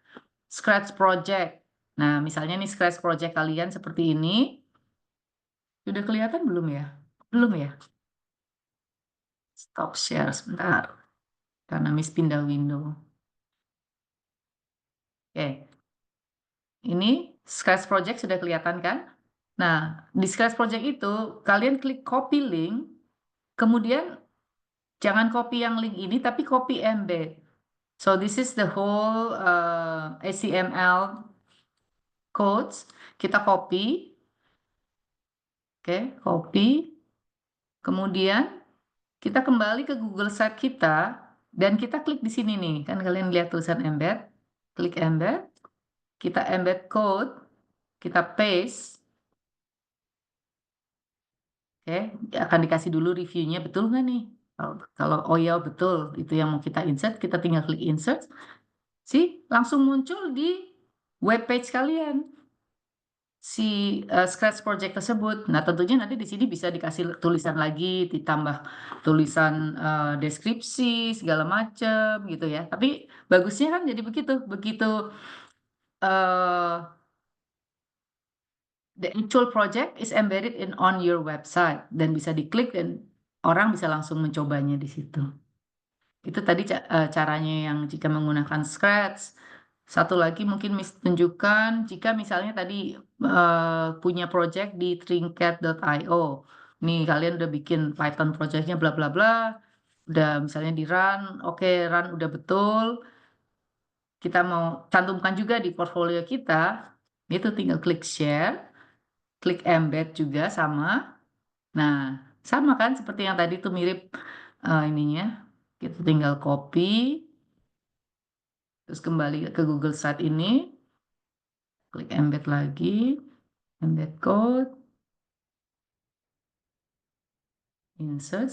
Scratch project. Nah, misalnya nih Scratch project kalian seperti ini. Sudah kelihatan belum ya? Belum ya? Stop share sebentar. Karena Miss pindah window. Oke. Ini Scratch project sudah kelihatan kan? Nah, di Scratch project itu kalian klik copy link, kemudian jangan copy yang link ini tapi copy embed. So this is the whole HTML codes. Kita copy, oke, copy. Kemudian kita kembali ke Google Site kita dan kita klik di sini nih. Kan kalian lihat tulisan embed. Klik embed, kita embed code, kita paste. Oke, akan dikasih dulu reviewnya betul nggak nih? Kalau oh ya betul, itu yang mau kita insert, kita tinggal klik insert, langsung muncul di web page kalian si Scratch project tersebut. Nah, tentunya nanti di sini bisa dikasih tulisan lagi, ditambah tulisan deskripsi segala macam gitu ya. Tapi bagusnya kan jadi begitu uh, the actual project is embedded on your website dan bisa diklik dan orang bisa langsung mencobanya di situ. Itu tadi caranya yang jika menggunakan Scratch. Satu lagi mungkin tunjukkan jika misalnya tadi punya project di Trinket.io. Nih kalian udah bikin Python projectnya bla bla bla, udah misalnya di run, oke run udah betul. Kita mau cantumkan juga di portfolio kita, itu tinggal klik share, klik embed juga sama. Nah, sama kan seperti yang tadi tuh mirip ininya. Kita tinggal copy, terus kembali ke Google Site ini, klik embed lagi, embed code, insert.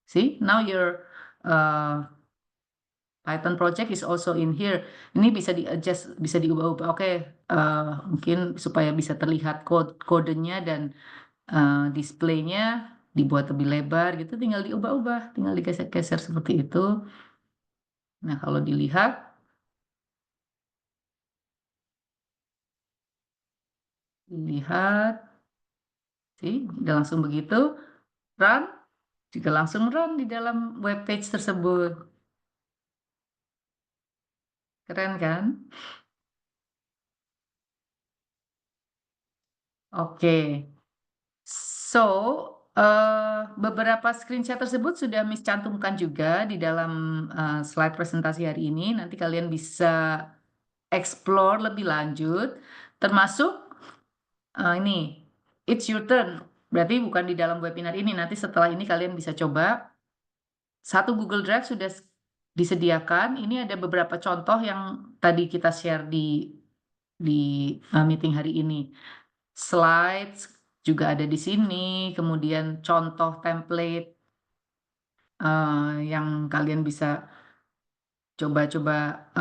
See, now your Python project is also in here. Ini bisa di-adjust, bisa diubah-ubah. Oke, mungkin supaya bisa terlihat kodenya dan displaynya dibuat lebih lebar gitu, tinggal diubah-ubah, tinggal digeser-geser seperti itu. Nah, kalau dilihat, udah langsung begitu, run, juga langsung run di dalam web page tersebut. Keren kan? Oke. So, beberapa screenshot tersebut sudah Miss cantumkan juga di dalam slide presentasi hari ini. Nanti kalian bisa explore lebih lanjut, termasuk ini, it's your turn. Berarti bukan di dalam webinar ini, nanti setelah ini kalian bisa coba. Satu Google Drive sudah disediakan. Ini ada beberapa contoh yang tadi kita share di meeting hari ini. Slides juga ada di sini, kemudian contoh template yang kalian bisa coba-coba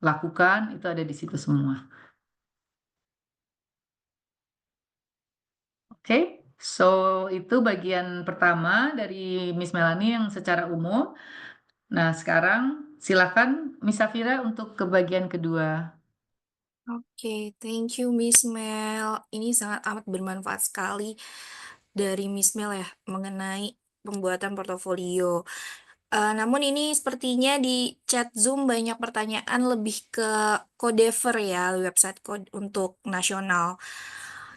lakukan, itu ada di situ semua. Oke, so itu bagian pertama dari Miss Melanie yang secara umum. Nah, sekarang silakan Miss Safira untuk ke bagian kedua. Oke, thank you Miss Mel. Ini sangat amat bermanfaat sekali dari Miss Mel ya mengenai pembuatan portofolio. Namun ini sepertinya di chat Zoom banyak pertanyaan lebih ke Codever ya, website code untuk nasional.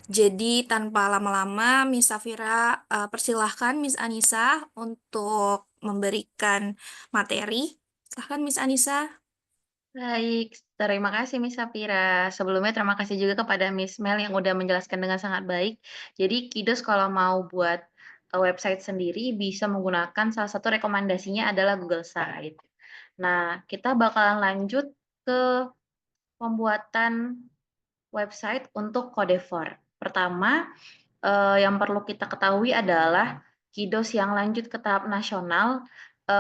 Jadi tanpa lama-lama, Miss Safira persilahkan Miss Anissa untuk memberikan materi. Silahkan Miss Anissa. Baik, terima kasih Miss Safira. Sebelumnya terima kasih juga kepada Miss Mel yang udah menjelaskan dengan sangat baik. Jadi Kiddos kalau mau buat website sendiri bisa menggunakan salah satu rekomendasinya adalah Google Site. Nah, kita bakalan lanjut ke pembuatan website untuk Codever. Pertama, yang perlu kita ketahui adalah Kiddos yang lanjut ke tahap nasional,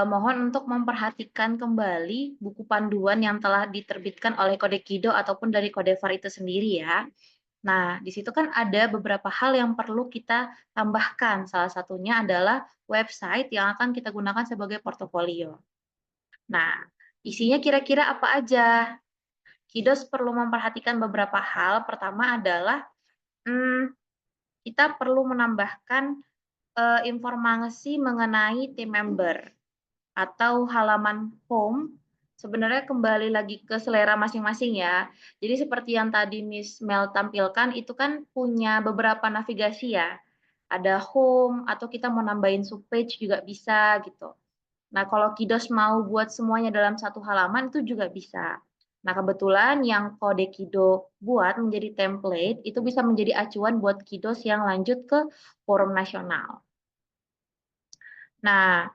mohon untuk memperhatikan kembali buku panduan yang telah diterbitkan oleh Kodekido ataupun dari Codever itu sendiri ya. Nah, di situ kan ada beberapa hal yang perlu kita tambahkan. Salah satunya adalah website yang akan kita gunakan sebagai portofolio. Nah, isinya kira-kira apa aja? Kiddos perlu memperhatikan beberapa hal. Pertama adalah kita perlu menambahkan informasi mengenai team member atau halaman home. Sebenarnya kembali lagi ke selera masing-masing ya. Jadi seperti yang tadi Miss Mel tampilkan itu kan punya beberapa navigasi ya. Ada home atau kita mau nambahin subpage juga bisa gitu. Nah, kalau Kiddos mau buat semuanya dalam satu halaman itu juga bisa. Nah, kebetulan yang Kodekido buat menjadi template itu bisa menjadi acuan buat Kiddos yang lanjut ke forum nasional. Nah,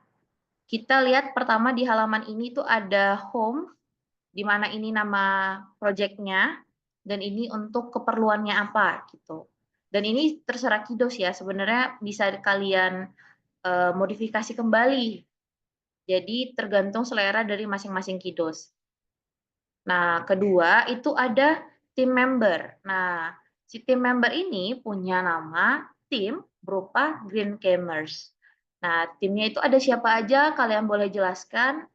kita lihat pertama di halaman ini tuh ada home, di mana ini nama projectnya, dan ini untuk keperluannya apa gitu. Dan ini terserah Kidos ya, sebenarnya bisa kalian modifikasi kembali. Jadi tergantung selera dari masing-masing Kidos. Nah, kedua itu ada tim member. Nah, si tim member ini punya nama tim berupa Green Gamers. Nah, timnya itu ada siapa aja? Kalian boleh jelaskan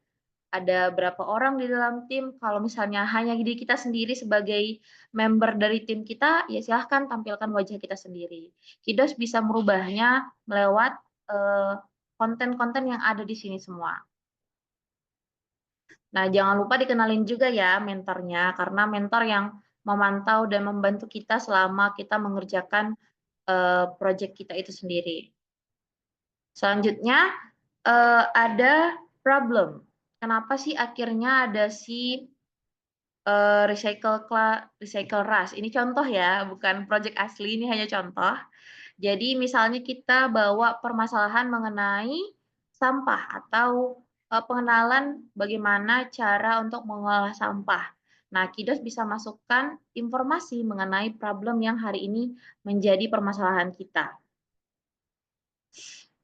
ada berapa orang di dalam tim. Kalau misalnya hanya diri kita sendiri sebagai member dari tim kita, ya silahkan tampilkan wajah kita sendiri. Kidos bisa merubahnya melewat konten-konten yang ada di sini semua. Nah, jangan lupa dikenalin juga ya mentornya, karena mentor yang memantau dan membantu kita selama kita mengerjakan proyek kita itu sendiri. Selanjutnya ada problem. Kenapa sih akhirnya ada si recycle rush? Ini contoh ya, bukan proyek asli, ini hanya contoh. Jadi misalnya kita bawa permasalahan mengenai sampah atau pengenalan bagaimana cara untuk mengolah sampah. Nah, Kidos bisa masukkan informasi mengenai problem yang hari ini menjadi permasalahan kita.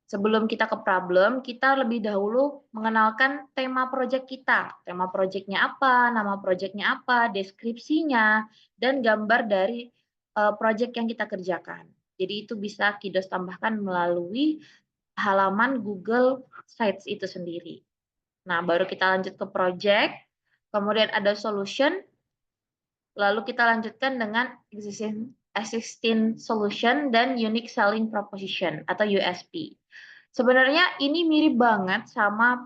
Sebelum kita ke problem, kita lebih dahulu mengenalkan tema proyek kita. Tema proyeknya apa, nama proyeknya apa, deskripsinya, dan gambar dari proyek yang kita kerjakan. Jadi itu bisa Kidos tambahkan melalui halaman Google Sites itu sendiri. Nah, baru kita lanjut ke project, kemudian ada solution, lalu kita lanjutkan dengan existing solution dan unique selling proposition atau USP. Sebenarnya ini mirip banget sama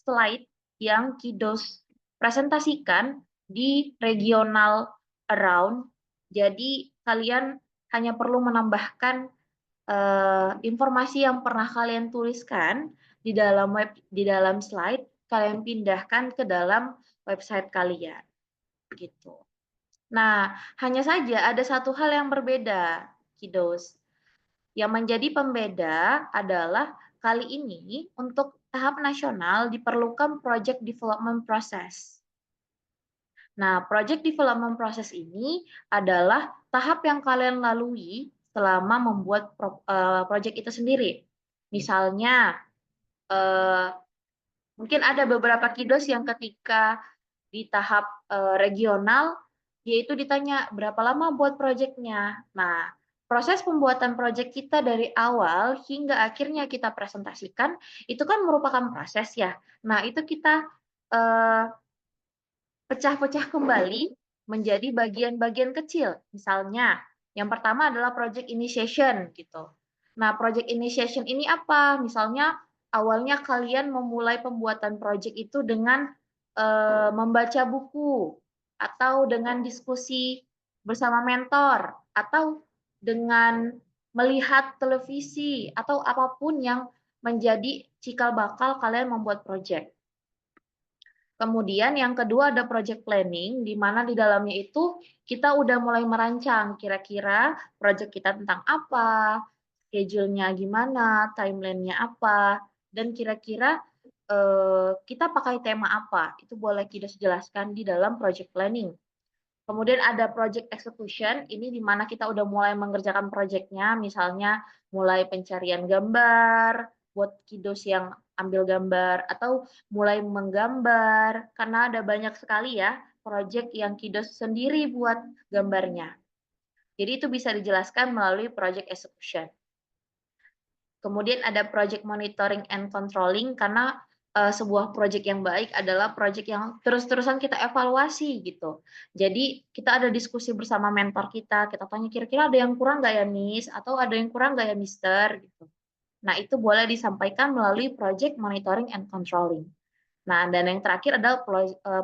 slide yang Kidos presentasikan di regional around. Jadi kalian hanya perlu menambahkan informasi yang pernah kalian tuliskan di dalam slide, kalian pindahkan ke dalam website kalian, gitu. Nah, hanya saja ada satu hal yang berbeda, Kidos. Yang menjadi pembeda adalah kali ini untuk tahap nasional diperlukan project development process. Nah, project development process ini adalah tahap yang kalian lalui selama membuat project itu sendiri. Misalnya, mungkin ada beberapa Kidos yang ketika di tahap regional, yaitu ditanya berapa lama buat projectnya. Nah, proses pembuatan project kita dari awal hingga akhirnya kita presentasikan, itu kan merupakan proses ya. Nah, itu kita pecah-pecah kembali menjadi bagian-bagian kecil. Misalnya, yang pertama adalah project initiation gitu. Nah, project initiation ini apa? Misalnya awalnya kalian memulai pembuatan project itu dengan membaca buku atau dengan diskusi bersama mentor atau dengan melihat televisi atau apapun yang menjadi cikal bakal kalian membuat project. Kemudian yang kedua ada project planning, di mana di dalamnya itu kita udah mulai merancang kira-kira project kita tentang apa, schedule-nya gimana, timeline-nya apa, dan kira-kira kita pakai tema apa. Itu boleh kita jelaskan di dalam project planning. Kemudian ada project execution, ini di mana kita udah mulai mengerjakan project-nya, misalnya mulai pencarian gambar, buat Kidos yang ambil gambar, atau mulai menggambar, karena ada banyak sekali ya project yang Kidos sendiri buat gambarnya. Jadi itu bisa dijelaskan melalui project execution. Kemudian ada project monitoring and controlling, karena sebuah project yang baik adalah project yang terus-terusan kita evaluasi gitu. Jadi kita ada diskusi bersama mentor kita tanya kira-kira ada yang kurang nggak ya Miss, atau ada yang kurang nggak ya Mister gitu. Nah itu boleh disampaikan melalui project monitoring and controlling. Nah dan yang terakhir adalah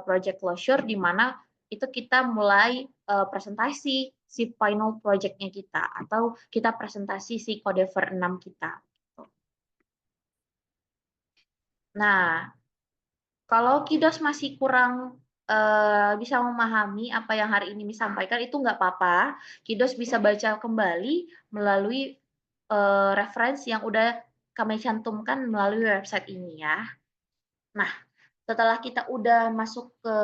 project closure, di mana itu kita mulai presentasi si final project-nya kita, atau kita presentasi si Codever 6 kita. Nah, kalau Kidos masih kurang bisa memahami apa yang hari ini disampaikan, itu nggak apa-apa. Kidos bisa baca kembali melalui referensi yang udah kami cantumkan melalui website ini ya. Nah, setelah kita udah masuk ke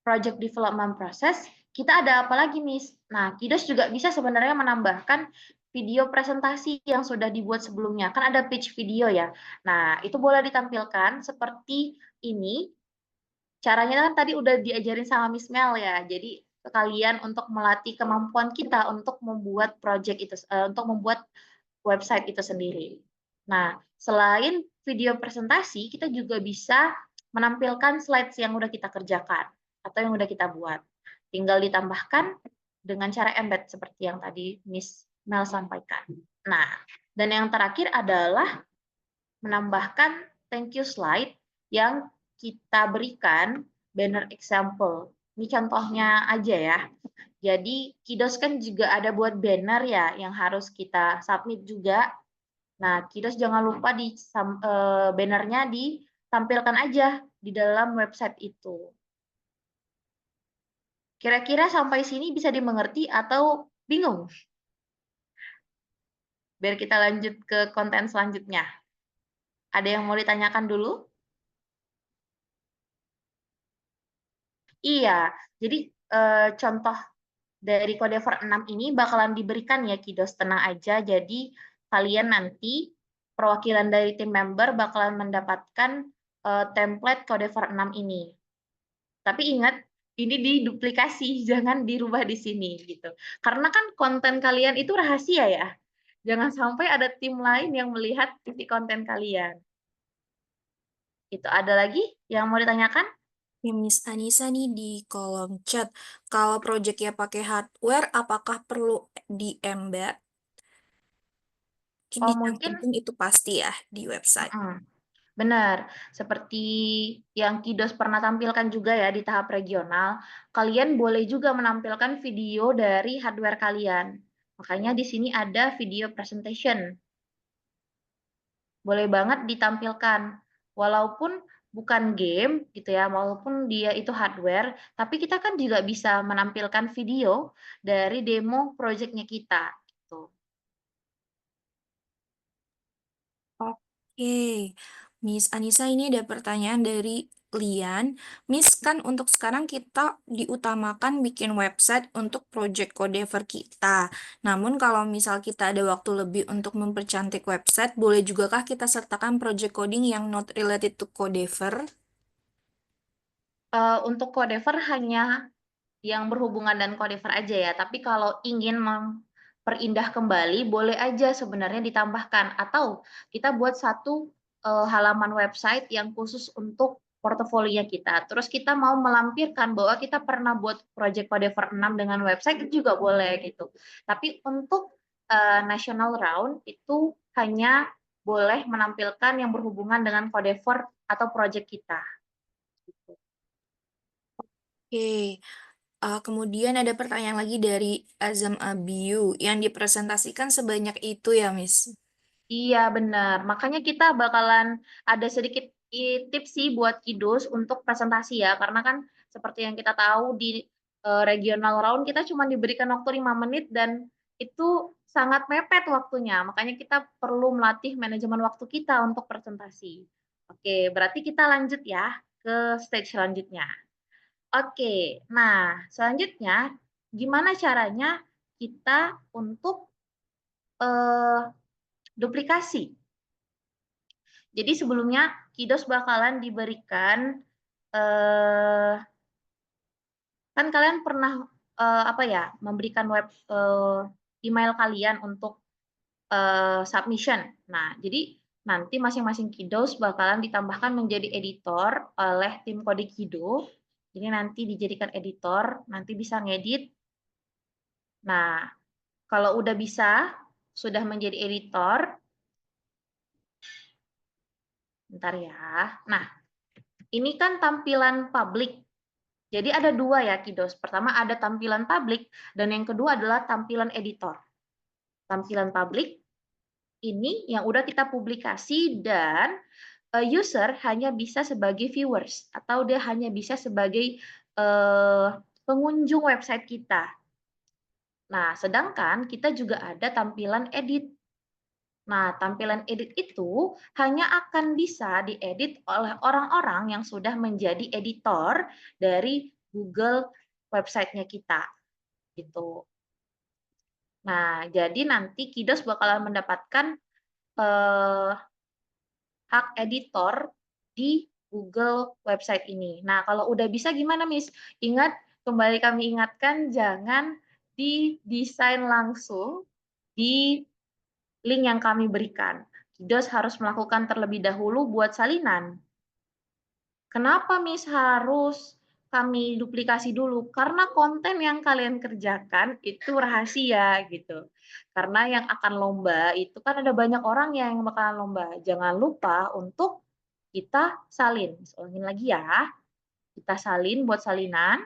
project development process, kita ada apa lagi, Miss? Nah, Kidos juga bisa sebenarnya menambahkan video presentasi yang sudah dibuat sebelumnya. Kan ada pitch video ya. Nah, itu boleh ditampilkan seperti ini. Caranya kan tadi udah diajarin sama Miss Mel ya. Jadi kalian untuk melatih kemampuan kita untuk membuat project itu, untuk membuat website itu sendiri. Nah, selain video presentasi, kita juga bisa menampilkan slides yang udah kita kerjakan atau yang udah kita buat. Tinggal ditambahkan dengan cara embed seperti yang tadi Miss Mel sampaikan. Nah, dan yang terakhir adalah menambahkan thank you slide yang kita berikan banner example. Ini contohnya aja ya. Jadi Kidos kan juga ada buat banner ya yang harus kita submit juga. Nah, Kidos jangan lupa di bannernya ditampilkan aja di dalam website itu. Kira-kira sampai sini bisa dimengerti atau bingung? Biar kita lanjut ke konten selanjutnya. Ada yang mau ditanyakan dulu? Iya, jadi contoh dari Codever 6 ini bakalan diberikan ya Kidos, tenang aja. Jadi kalian nanti perwakilan dari tim member bakalan mendapatkan template Codever 6 ini. Tapi ingat, ini diduplikasi, jangan dirubah di sini gitu. Karena kan konten kalian itu rahasia ya. Jangan sampai ada tim lain yang melihat isi konten kalian. Itu ada lagi yang mau ditanyakan? Ya, Miss Anissa nih di kolom chat, kalau proyeknya pakai hardware, apakah perlu di embed? Ini Oh, yang mungkin penting itu pasti ya di website. benar. Seperti yang Kidos pernah tampilkan juga ya di tahap regional, kalian boleh juga menampilkan video dari hardware kalian. Makanya di sini ada video presentation. Boleh banget ditampilkan. Walaupun bukan game gitu ya, walaupun dia itu hardware, tapi kita kan juga bisa menampilkan video dari demo project-nya kita gitu. Oke, Miss Anissa ini ada pertanyaan dari Lian. Miss, kan untuk sekarang kita diutamakan bikin website untuk project Codever kita. Namun kalau misal kita ada waktu lebih untuk mempercantik website, boleh juga kah kita sertakan project coding yang not related to Codever? Untuk Codever hanya yang berhubungan dengan Codever aja ya, tapi kalau ingin memperindah kembali, boleh aja sebenarnya ditambahkan, atau kita buat satu halaman website yang khusus untuk portofolio kita. Terus kita mau melampirkan bahwa kita pernah buat project Codever 6 dengan website, itu juga boleh gitu. Tapi untuk national round itu hanya boleh menampilkan yang berhubungan dengan Codever atau project kita. Oke. Kemudian ada pertanyaan lagi dari Azam Abiu yang dipresentasikan sebanyak itu ya, Miss. Iya benar, makanya kita bakalan ada sedikit tips sih buat Kidos untuk presentasi ya, karena kan seperti yang kita tahu di regional round kita cuma diberikan waktu 5 menit dan itu sangat mepet waktunya, makanya kita perlu melatih manajemen waktu kita untuk presentasi. Oke, berarti kita lanjut ya ke stage selanjutnya. Oke, nah selanjutnya gimana caranya kita untuk eh, duplikasi. Jadi sebelumnya Kidos bakalan diberikan kan kalian pernah apa ya memberikan email kalian untuk submission. Nah, jadi nanti masing-masing Kidos bakalan ditambahkan menjadi editor oleh tim kode Kido. Jadi nanti dijadikan editor, nanti bisa ngedit. Nah, kalau udah bisa, sudah menjadi editor, bentar ya. Nah, ini kan tampilan publik. Jadi ada dua ya Kidos. Pertama ada tampilan publik dan yang kedua adalah tampilan editor. Tampilan publik ini yang udah kita publikasi dan user hanya bisa sebagai viewers atau dia hanya bisa sebagai pengunjung website kita. Nah, sedangkan kita juga ada tampilan edit. Nah, tampilan edit itu hanya akan bisa diedit oleh orang-orang yang sudah menjadi editor dari Google websitenya kita, gitu. Nah, jadi nanti Kidos bakalan mendapatkan hak editor di Google website ini. Nah, kalau udah bisa gimana, Miss? Ingat, kembali kami ingatkan, jangan didesain langsung di link yang kami berikan. Kidos harus melakukan terlebih dahulu buat salinan. Kenapa, Miss, harus kami duplikasi dulu? Karena konten yang kalian kerjakan itu rahasia gitu. Karena yang akan lomba itu kan ada banyak orang yang bakalan lomba. Jangan lupa untuk kita salin. Ulangin lagi ya. Kita salin buat salinan.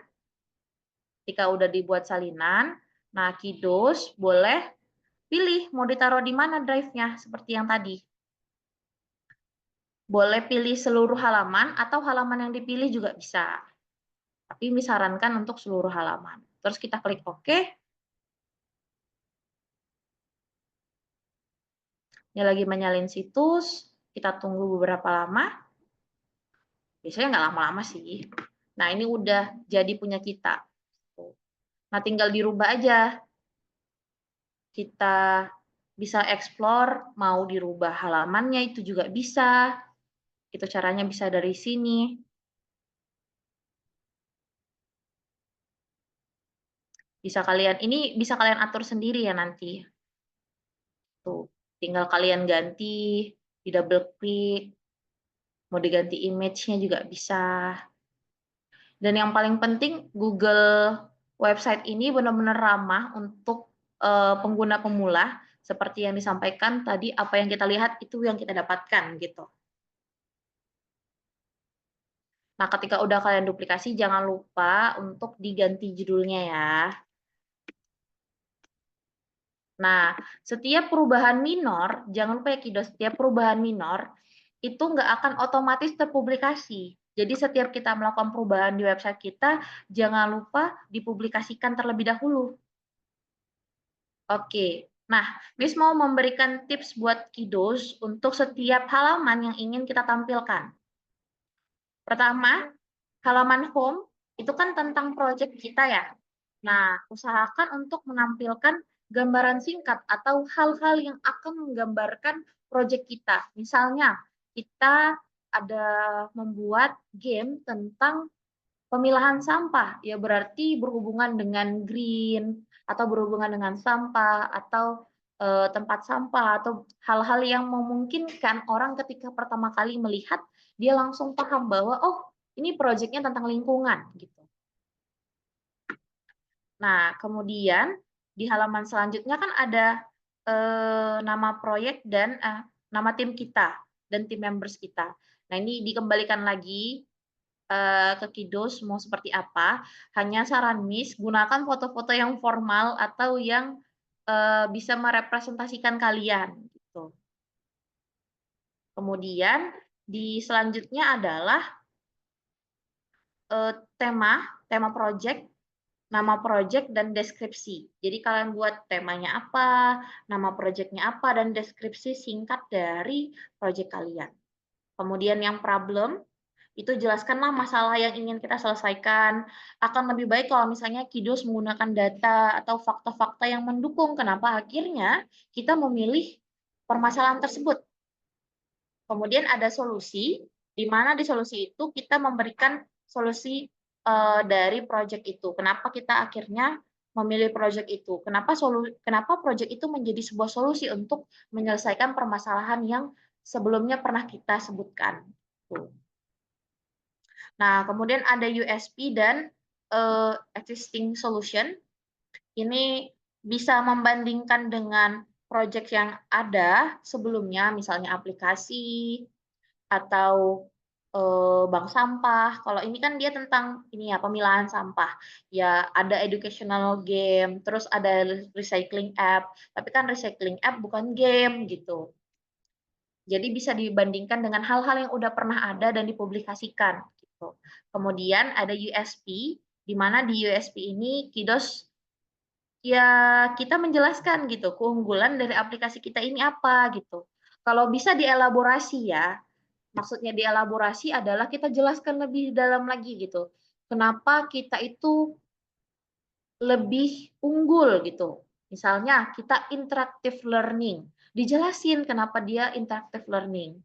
Ketika udah dibuat salinan, nah Kidos boleh pilih mau ditaruh di mana drive-nya seperti yang tadi. Boleh pilih seluruh halaman atau halaman yang dipilih juga bisa. Tapi disarankan untuk seluruh halaman. Terus kita klik OK. Dia lagi menyalin situs. Kita tunggu beberapa lama. Biasanya nggak lama-lama sih. Nah, ini udah jadi punya kita. Nah, tinggal dirubah aja. Kita bisa explore, mau dirubah halamannya itu juga bisa. Itu caranya bisa dari sini. Ini bisa kalian atur sendiri ya nanti. Tuh, tinggal kalian ganti, di double klik, mau diganti image-nya juga bisa. Dan yang paling penting Google website ini benar-benar ramah untuk pengguna pemula, seperti yang disampaikan tadi, apa yang kita lihat itu yang kita dapatkan gitu. Nah, ketika udah kalian duplikasi, jangan lupa untuk diganti judulnya ya. Nah, setiap perubahan minor, jangan lupa ya Kidos, setiap perubahan minor itu nggak akan otomatis terpublikasi. Jadi setiap kita melakukan perubahan di website kita, jangan lupa dipublikasikan terlebih dahulu. Oke, nah Miss mau memberikan tips buat Kidos untuk setiap halaman yang ingin kita tampilkan. Pertama, halaman home itu kan tentang project kita ya. Nah, usahakan untuk menampilkan gambaran singkat atau hal-hal yang akan menggambarkan proyek kita. Misalnya, kita ada membuat game tentang pemilahan sampah, ya berarti berhubungan dengan green, atau berhubungan dengan sampah, atau tempat sampah, atau hal-hal yang memungkinkan orang ketika pertama kali melihat, dia langsung paham bahwa, oh ini proyeknya tentang lingkungan. Gitu. Nah, kemudian di halaman selanjutnya kan ada nama proyek dan nama tim kita dan tim members kita. Nah, ini dikembalikan lagi ke Kidos mau seperti apa. Hanya saran Miss, gunakan foto-foto yang formal atau yang bisa merepresentasikan kalian. Gitu. Kemudian di selanjutnya adalah tema project, nama project dan deskripsi. Jadi kalian buat temanya apa, nama projectnya apa, dan deskripsi singkat dari project kalian. Kemudian yang problem, itu jelaskanlah masalah yang ingin kita selesaikan. Akan lebih baik kalau misalnya Kidos menggunakan data atau fakta-fakta yang mendukung kenapa akhirnya kita memilih permasalahan tersebut. Kemudian ada solusi, di mana di solusi itu kita memberikan solusi dari proyek itu. Kenapa kita akhirnya memilih proyek itu? Kenapa proyek itu menjadi sebuah solusi untuk menyelesaikan permasalahan yang sebelumnya pernah kita sebutkan. Nah, kemudian ada USP dan existing solution. Ini bisa membandingkan dengan proyek yang ada sebelumnya, misalnya aplikasi atau bank sampah. Kalau ini kan dia tentang ini ya pemilahan sampah. Ya ada educational game, terus ada recycling app. Tapi kan recycling app bukan game gitu. Jadi bisa dibandingkan dengan hal-hal yang udah pernah ada dan dipublikasikan. Gitu. Kemudian ada USP, di mana di USP ini Kidos ya kita menjelaskan gitu keunggulan dari aplikasi kita ini apa gitu. Kalau bisa dielaborasi ya, maksudnya dielaborasi adalah kita jelaskan lebih dalam lagi gitu. Kenapa kita itu lebih unggul gitu. Misalnya kita interactive learning, dijelasin kenapa dia interactive learning.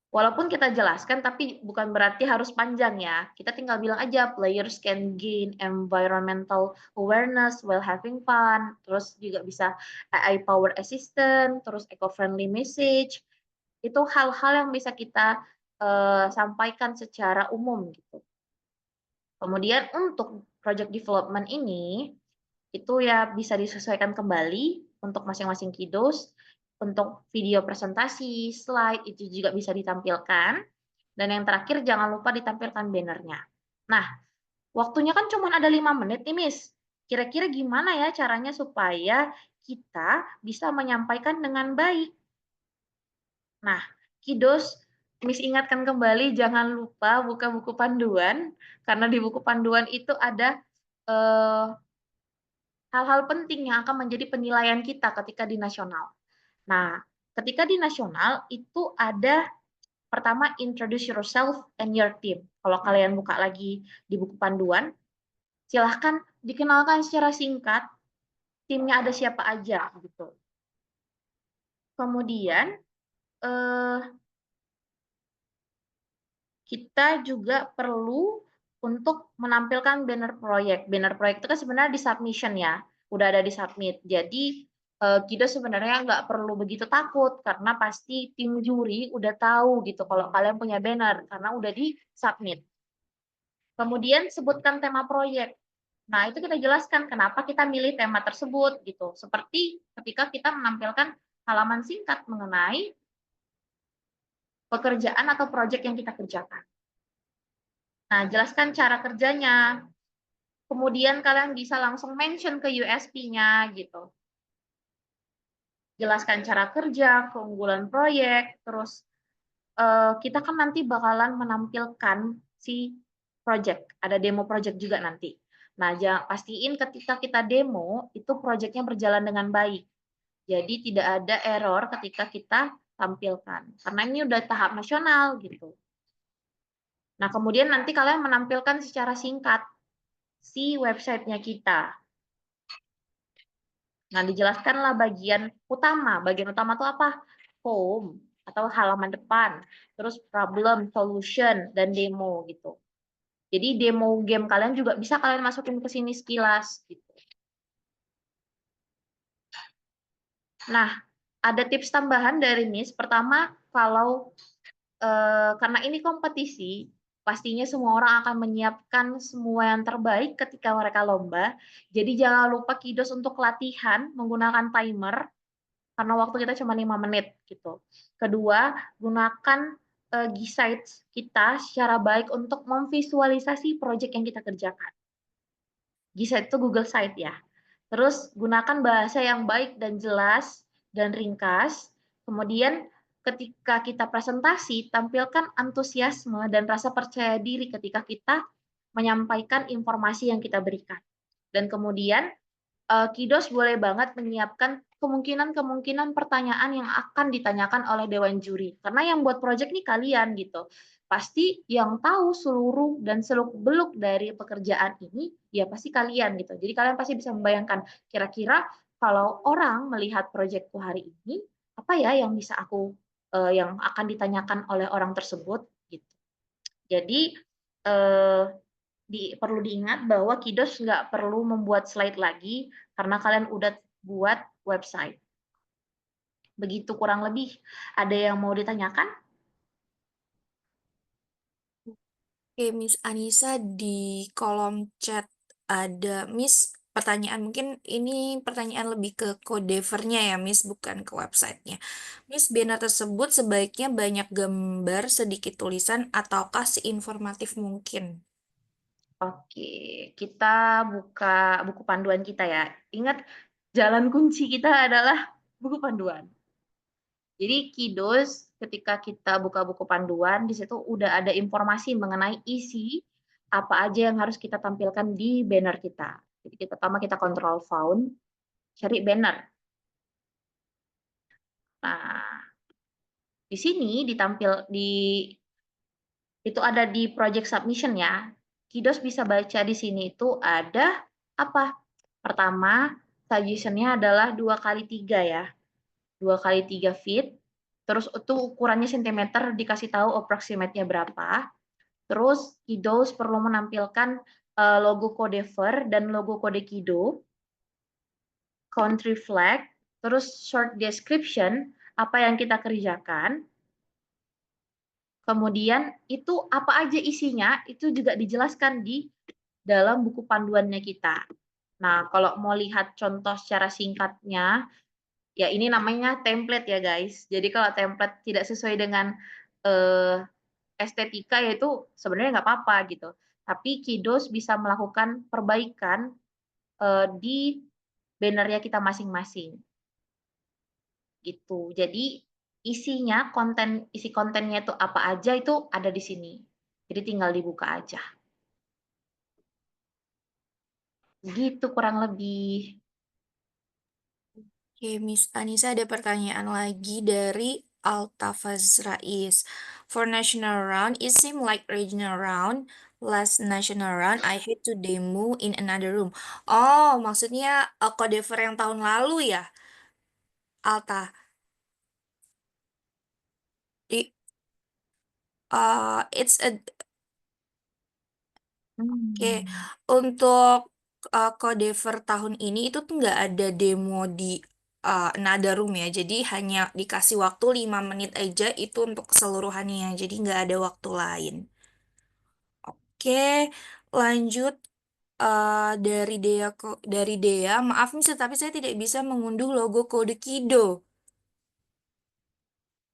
Walaupun kita jelaskan, tapi bukan berarti harus panjang ya. Kita tinggal bilang aja, players can gain environmental awareness while having fun. Terus juga bisa AI power assistant, terus eco-friendly message. Itu hal-hal yang bisa kita sampaikan secara umum gitu. Kemudian untuk project development ini, itu ya bisa disesuaikan kembali untuk masing-masing kiddos. Untuk video presentasi, slide, itu juga bisa ditampilkan. Dan yang terakhir, jangan lupa ditampilkan bannernya. Nah, waktunya kan cuma ada 5 menit nih, Miss. Kira-kira gimana ya caranya supaya kita bisa menyampaikan dengan baik? Nah, kiddos, Miss ingatkan kembali jangan lupa buka buku panduan, karena di buku panduan itu ada hal-hal penting yang akan menjadi penilaian kita ketika di nasional. Nah, ketika di nasional itu ada pertama introduce yourself and your team. Kalau kalian buka lagi di buku panduan, silahkan dikenalkan secara singkat timnya ada siapa aja gitu. Kemudian eh, kita juga perlu untuk menampilkan banner proyek. Banner proyek itu kan sebenarnya di submission ya, udah ada di submit. Jadi kita sebenarnya nggak perlu begitu takut karena pasti tim juri udah tahu gitu kalau kalian punya banner karena udah di submit. Kemudian sebutkan tema proyek. Nah, itu kita jelaskan kenapa kita milih tema tersebut gitu. Seperti ketika kita menampilkan halaman singkat mengenai pekerjaan atau proyek yang kita kerjakan. Nah, jelaskan cara kerjanya. Kemudian kalian bisa langsung mention ke USP-nya gitu. Jelaskan cara kerja, keunggulan proyek, terus kita kan nanti bakalan menampilkan si project. Ada demo project juga nanti. Nah, pastiin ketika kita demo, itu projectnya berjalan dengan baik. Jadi tidak ada error ketika kita tampilkan. Karena ini udah tahap nasional gitu. Nah, kemudian nanti kalian menampilkan secara singkat si websitenya kita. Nah, dijelaskanlah bagian utama. Bagian utama itu apa? Home atau halaman depan, terus problem, solution, dan demo gitu. Jadi demo game kalian juga bisa kalian masukin ke sini sekilas gitu. Nah, ada tips tambahan dari Miss. Pertama, kalau karena ini kompetisi, pastinya semua orang akan menyiapkan semua yang terbaik ketika mereka lomba. Jadi jangan lupa kiddos untuk latihan menggunakan timer karena waktu kita cuma 5 menit gitu. Kedua, gunakan G-Sites kita secara baik untuk memvisualisasi proyek yang kita kerjakan. G-Site itu Google Site ya. Terus gunakan bahasa yang baik dan jelas dan ringkas. Kemudian ketika kita presentasi, tampilkan antusiasme dan rasa percaya diri ketika kita menyampaikan informasi yang kita berikan. Dan kemudian kiddos boleh banget menyiapkan kemungkinan-kemungkinan pertanyaan yang akan ditanyakan oleh dewan juri. Karena yang buat project nih kalian gitu. Pasti yang tahu seluruh dan seluk-beluk dari pekerjaan ini ya pasti kalian gitu. Jadi kalian pasti bisa membayangkan kira-kira kalau orang melihat proyekku hari ini apa ya yang bisa aku yang akan ditanyakan oleh orang tersebut gitu. Jadi perlu diingat bahwa kiddos nggak perlu membuat slide lagi karena kalian udah buat website. Begitu kurang lebih. Ada yang mau ditanyakan? Oke, Miss Anissa di kolom chat ada Miss pertanyaan, mungkin ini pertanyaan lebih ke codevernya ya Miss, bukan ke websitenya. Miss, banner tersebut sebaiknya banyak gambar, sedikit tulisan, ataukah seinformatif mungkin? Oke, kita buka buku panduan kita ya. Ingat, jalan kunci kita adalah buku panduan. Jadi kiddos ketika kita buka buku panduan, di situ udah ada informasi mengenai isi apa aja yang harus kita tampilkan di banner kita. Jadi pertama kita control found, cari banner. Nah, di sini itu ada di project submission ya. Kiddos bisa baca di sini itu ada apa? Pertama, suggestion-nya adalah 2x3 ya. 2x3 feet. Terus itu ukurannya sentimeter, dikasih tahu approximate-nya berapa. Terus kiddos perlu menampilkan logo Codever dan logo kode Kido, country flag, terus short description, apa yang kita kerjakan. Kemudian itu apa aja isinya, itu juga dijelaskan di dalam buku panduannya kita. Nah, kalau mau lihat contoh secara singkatnya, ya ini namanya template ya guys. Jadi kalau template tidak sesuai dengan estetika ya itu sebenarnya nggak apa-apa gitu. Tapi kiddos bisa melakukan perbaikan di bannernya kita masing-masing gitu. Jadi isi kontennya itu apa aja itu ada di sini. Jadi tinggal dibuka aja. Gitu kurang lebih. Oke, Miss Anissa ada pertanyaan lagi dari Altafaz Rais. For national round, it seem like regional round. Last national round, I had to demo in another room. Oh, maksudnya Codever yang tahun lalu ya, Alta. I, it's a Oke, Hmm. untuk Codever tahun ini itu tuh nggak ada demo di Nada Room ya, jadi hanya dikasih waktu 5 menit aja itu untuk keseluruhannya, jadi nggak ada waktu lain. Oke, lanjut dari Dea, maaf nih, tapi saya tidak bisa mengunduh logo kode Kido.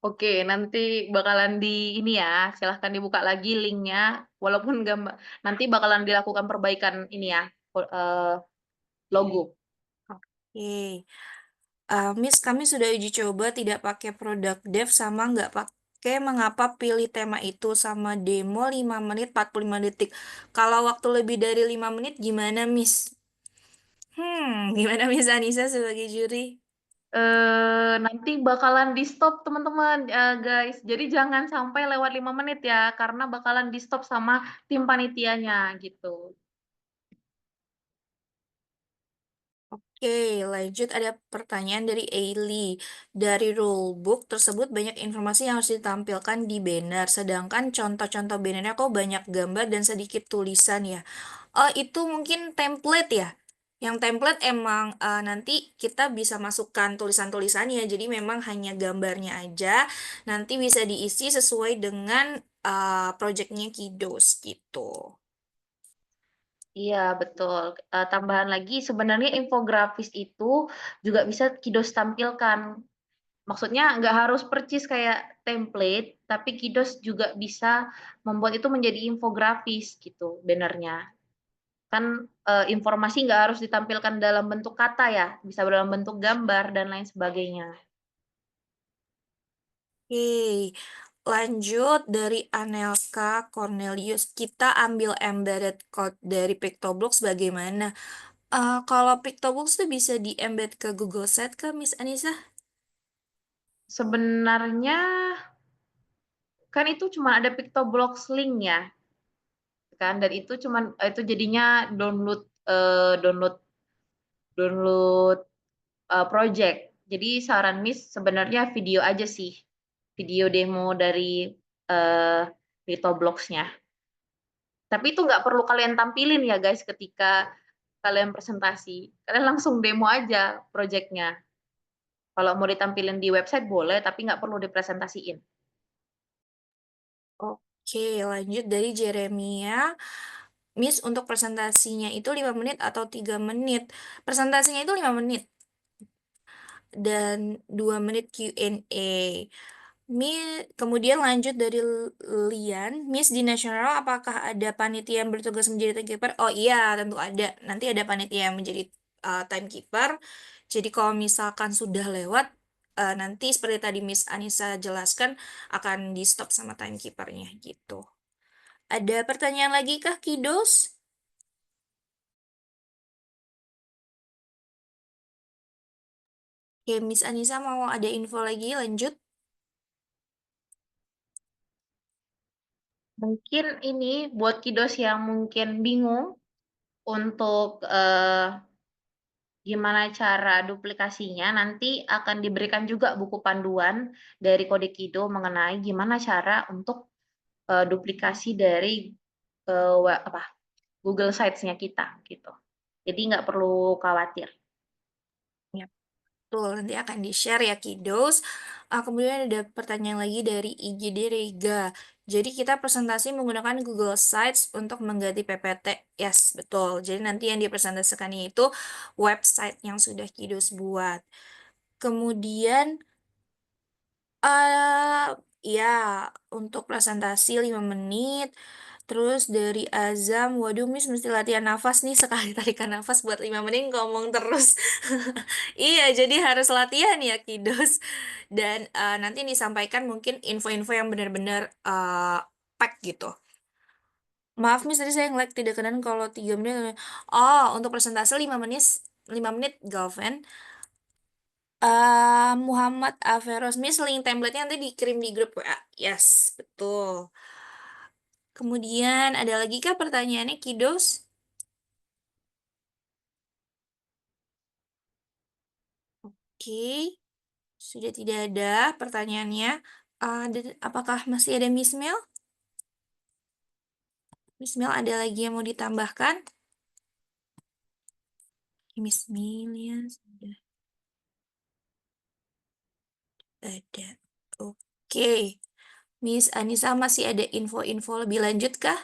Oke, nanti bakalan di ini ya, silahkan dibuka lagi linknya. Walaupun gambar, nanti bakalan dilakukan perbaikan ini ya, logo. Oke. Miss, kami sudah uji coba tidak pakai produk dev sama nggak pakai mengapa pilih tema itu sama demo 5 menit 45 detik. Kalau waktu lebih dari 5 menit gimana, Miss? Gimana Miss Anissa sebagai juri? Nanti bakalan di stop teman-teman, guys. Jadi jangan sampai lewat 5 menit ya, karena bakalan di stop sama tim panitianya gitu. Oke, lanjut ada pertanyaan dari Ailey. Dari rulebook tersebut banyak informasi yang harus ditampilkan di banner, sedangkan contoh-contoh bannernya kok banyak gambar dan sedikit tulisan ya. Oh, itu mungkin template ya. Yang template emang nanti kita bisa masukkan tulisan-tulisannya, jadi memang hanya gambarnya aja. Nanti bisa diisi sesuai dengan projectnya Kidos gitu. Iya, betul. Tambahan lagi, sebenarnya infografis itu juga bisa Kidos tampilkan. Maksudnya nggak harus percis kayak template, tapi Kidos juga bisa membuat itu menjadi infografis gitu, bannernya. Kan informasi nggak harus ditampilkan dalam bentuk kata ya, bisa dalam bentuk gambar dan lain sebagainya. Oke, lanjut dari Anelka Cornelius. Kita ambil embedded code dari Pictoblocks bagaimana? Kalau Pictoblocks tuh bisa di-embed ke Google Sheet ke Miss Anissa? Sebenarnya kan itu cuma ada Pictoblocks link ya, kan? Dan itu cuman itu jadinya download download download project. Jadi saran Miss sebenarnya video aja sih, video demo dari Pictoblocks-nya. Tapi itu nggak perlu kalian tampilin ya guys ketika kalian presentasi. Kalian langsung demo aja projectnya. Kalau mau ditampilin di website boleh, tapi nggak perlu dipresentasiin. Oke, lanjut dari Jeremia. Miss, untuk presentasinya itu 5 menit atau 3 menit? Presentasinya itu 5 menit dan 2 menit Q&A. Kemudian lanjut dari Lian, Miss di nasional apakah ada panitia yang bertugas menjadi timekeeper? Oh iya, tentu ada. Nanti ada panitia yang menjadi timekeeper. Jadi kalau misalkan sudah lewat, nanti seperti tadi Miss Anissa jelaskan akan di stop sama timekeepernya gitu. Ada pertanyaan lagi kah, Kidos? Oke, Miss Anissa mau ada info lagi, lanjut. Mungkin ini buat kiddos yang mungkin bingung untuk gimana cara duplikasinya, nanti akan diberikan juga buku panduan dari Kode Kido mengenai gimana cara untuk duplikasi dari Google Sites-nya kita gitu. Jadi nggak perlu khawatir. Ya, betul. Nanti akan di-share ya, kiddos. Kemudian ada pertanyaan lagi dari IGD Rega. Jadi kita presentasi menggunakan Google Sites untuk mengganti PPT. Yes, betul. Jadi nanti yang dipresentasikan itu website yang sudah kiddos buat. Kemudian ya, untuk presentasi 5 menit. Terus dari Azam, waduh Miss mesti latihan nafas nih, sekali tarikan nafas buat 5 menit ngomong terus. Iya, jadi harus latihan ya kiddos. Dan nanti disampaikan mungkin info-info yang benar-benar pack gitu. Maaf Miss, tadi saya ngeliat tidak kenan kalau 3 menit. Oh, untuk presentasi 5 menit, 5 menit Galvan. Muhammad Averos, Miss, link template-nya nanti dikirim di grup WA. Yes, betul. Kemudian ada lagi kah pertanyaannya, kiddos? Oke, sudah tidak ada pertanyaannya. Apakah masih ada Miss Mel? Miss Mel, ada lagi yang mau ditambahkan? Miss Mel ya, sudah ada. Oke. Miss Anissa, masih ada info-info lebih lanjut kah?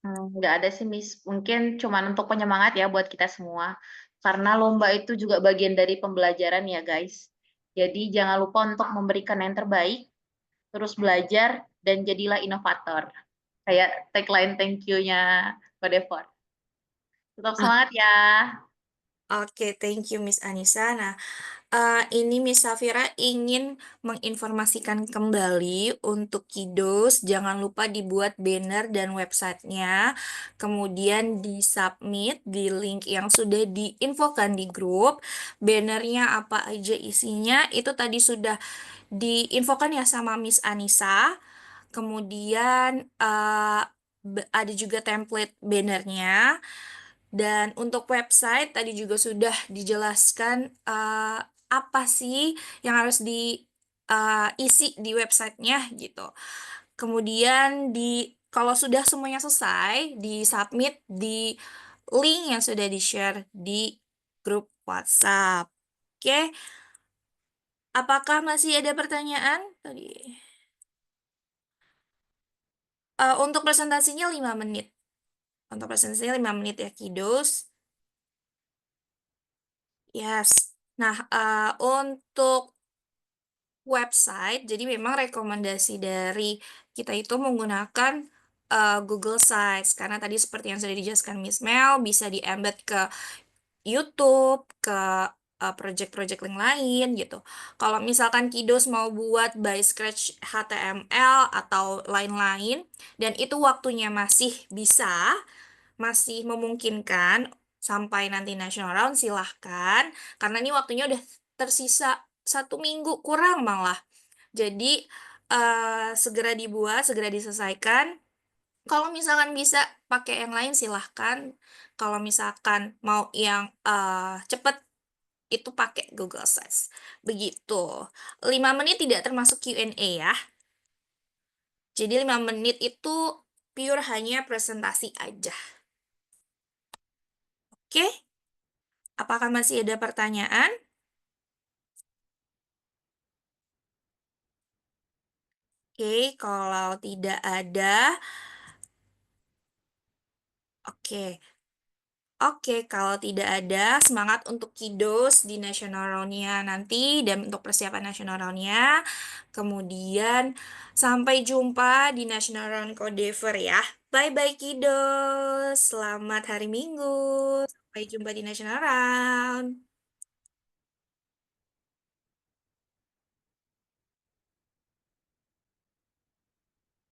Nggak ada sih, Miss. Mungkin cuma untuk penyemangat ya buat kita semua. Karena lomba itu juga bagian dari pembelajaran ya, guys. Jadi jangan lupa untuk memberikan yang terbaik, terus belajar, dan jadilah inovator. Kayak tagline thank you-nya Kodefort. Tetap semangat ya. Oke, thank you Miss Anissa. Nah, ini Miss Safira ingin menginformasikan kembali untuk kiddos, jangan lupa dibuat banner dan websitenya, kemudian disubmit di link yang sudah diinfokan di grup. Bannernya apa aja isinya, itu tadi sudah diinfokan ya sama Miss Anissa. Kemudian ada juga template bannernya. Dan untuk website tadi juga sudah dijelaskan apa sih yang harus diisi di websitenya gitu. Kemudian kalau sudah semuanya selesai, di submit di link yang sudah di-share di grup WhatsApp. Oke, apakah masih ada pertanyaan tadi? Untuk presentasinya 5 menit. Untuk presentasinya 5 menit ya, kiddos. Yes. Nah, untuk website, jadi memang rekomendasi dari kita itu menggunakan Google Sites, karena tadi seperti yang sudah dijelaskan Miss Mel, bisa di-embed ke YouTube, ke project-project yang lain gitu. Kalau misalkan kiddos mau buat by scratch HTML atau lain-lain, dan itu waktunya masih bisa, masih memungkinkan sampai nanti national round, silahkan. Karena ini waktunya udah tersisa 1 minggu kurang malah. Jadi segera dibuat, segera diselesaikan. Kalau misalkan bisa pakai yang lain silahkan. Kalau misalkan mau yang cepet itu pakai Google Sites. Begitu. 5 menit tidak termasuk Q&A ya. Jadi 5 menit itu pure hanya presentasi aja. Oke? Apakah masih ada pertanyaan? Oke, kalau tidak ada, oke. Oke, kalau tidak ada, semangat untuk kiddos di National Round-nya nanti dan untuk persiapan National Round-nya. Kemudian, sampai jumpa di National Round Codever ya. Bye-bye kiddos, selamat hari Minggu. Sampai jumpa di National Round.